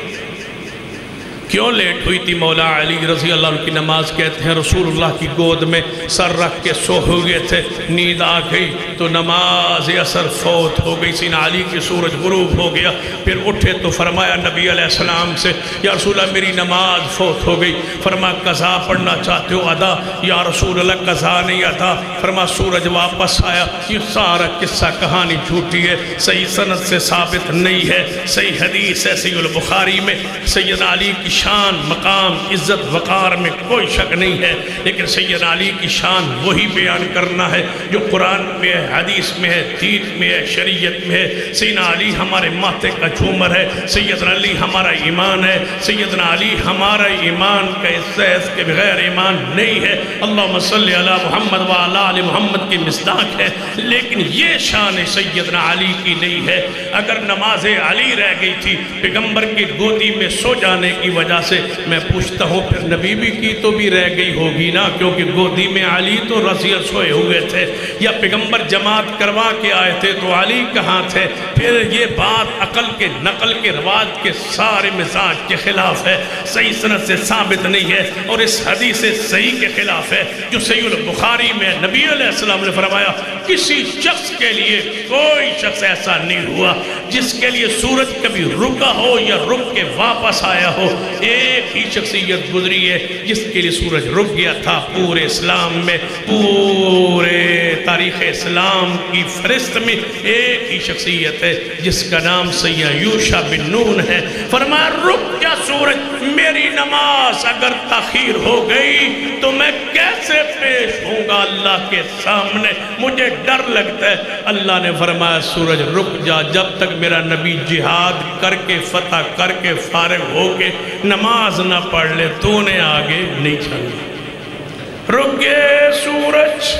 کیوں لیٹ ہوئی تھی مولا علی رضی اللہ عنہ کی نماز؟ کہتے ہیں رسول اللہ کی گود میں سر رکھ کے سو ہوئے تھے، نیند آ گئی تو نماز اثر فوت ہو گئی. سیدنا علی کی سورج غروب ہو گیا، پھر اٹھے تو فرمایا نبی علیہ السلام سے یا رسول اللہ میری نماز فوت ہو گئی. فرمایا قضا پڑھنا چاہتے ہو ادا؟ یا رسول اللہ قضا نہیں ادا. فرمایا سورج واپس آیا. یہ سارا قصہ کہانی جھوٹی ہے، صحیح سند سے ثابت نہیں ہے. صحیح حدیث ہے صحیح البخاری میں، سیدنا علی کی شان، مقام، عزت، وقار میں کوئی شک نہیں ہے، لیکن سیدنا علی کی شان وہی بیان کرنا ہے جو قرآن میں ہے، حدیث میں ہے، دین میں ہے، شریعت میں ہے. سیدنا علی ہمارے ماتھے کا جھومر ہے، سیدنا علی ہمارا ایمان ہے، سیدنا علی ہمارا ایمان کا اس کے بغیر ایمان نہیں ہے. اللہم صلی علی محمد وعلی آل محمد کی مصداق ہے، لیکن یہ شان سیدنا علی کی نہیں ہے. اگر نماز علی رہ گئی تھی پیغمبر کی گودی میں سو جانے کی وجہ سے، میں پوچھتا ہوں پھر نبی بھی کی تو بھی رہ گئی ہوگی نا، کیونکہ گودی میں علی تو رضیت سوئے ہوئے تھے. یا پیغمبر جماعت کروا کے آئے تھے تو علی کہاں تھے؟ پھر یہ بات عقل کے، نقل کے، رواج کے سارے مزاج کے خلاف ہے، صحیح سند سے ثابت نہیں ہے، اور اس حدیث صحیح کے خلاف ہے جو صحیح البخاری میں نبی علیہ السلام نے فرمایا کسی شخص کے لیے کوئی شخص ایسا نہیں ہوا جس کے لیے سورج کبھی رکا ہو یا رک کے واپس آیا ہو. ایک ہی شخصیت گزری ہے جس کے لیے سورج رک گیا تھا پورے اسلام میں، پورے تاریخ اسلام کی فہرست میں ایک ہی شخصیت ہے جس کا نام سید یوشع بن نون ہے. فرمایا رک جا سورج، میری نماز اگر تاخیر ہو گئی تو میں کیسے پیش ہوں گا اللہ کے سامنے، مجھے ڈر لگتا ہے. اللہ نے فرمایا سورج رک جا، جب تک میرا نبی جہاد کر کے فتح کر کے فارغ ہو کے نماز نہ پڑھ لے تو نے آگے نہیں چلنا. رک گئے سورج.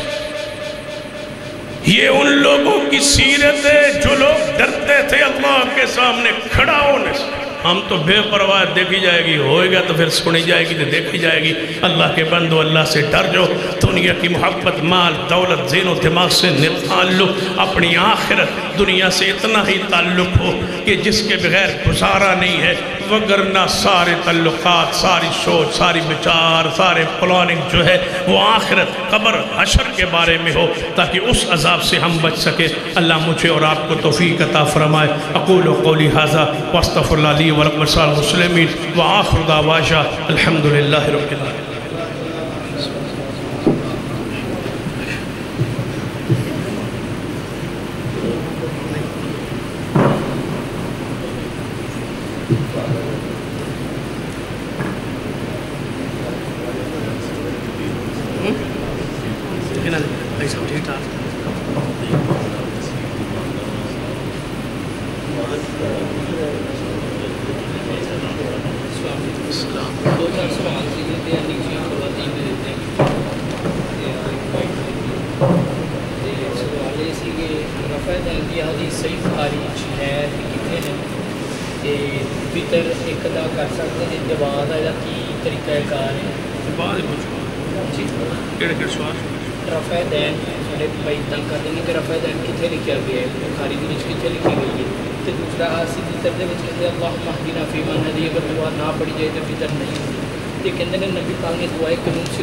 یہ ان لوگوں کی سیرت ہے جو لوگ ڈرتے تھے اللہ کے سامنے کھڑا ہونے سے. ہم تو بے پرواہ، دیکھی جائے گی، ہوئے گا تو پھر سنی جائے گی تو دیکھی جائے گی. اللہ کے بندو اللہ سے ڈر جو، دنیا کی محبت، مال، دولت، زین و دماغ سے نکال لو، اپنی آخرت دنیا سے اتنا ہی تعلق ہو کہ جس کے بغیر گزارا نہیں ہے، وگرنہ سارے تعلقات، ساری سوچ، ساری بچار، سارے پلاننگ جو ہے وہ آخرت، قبر، حشر کے بارے میں ہو، تاکہ اس عذاب سے ہم بچ سکے۔ اللہ مجھے اور آپ کو توفیق عطا فرمائے۔ اقول قولی ھذا واستغفر اللہ لی ولکم ولسائر المسلمین وآخر دعوانا الحمدللہ رب العالمین۔ رفع دین سارے بھائی تنگ کر دیں گے کہ رفع دین کتنے لکھا گیا ہے، بخاری دی وچ کتنے لکھی گئی ہے، تو دوسرا سیدھی تر دے وچ کہتے ہیں اللہم اہدنا فیمن ہدی، اگر دعا نہ پڑھی جائے تو فطر نہیں ہوتی۔ یہ کہتے ہیں نبی پاک نے دعائے قنوت صرف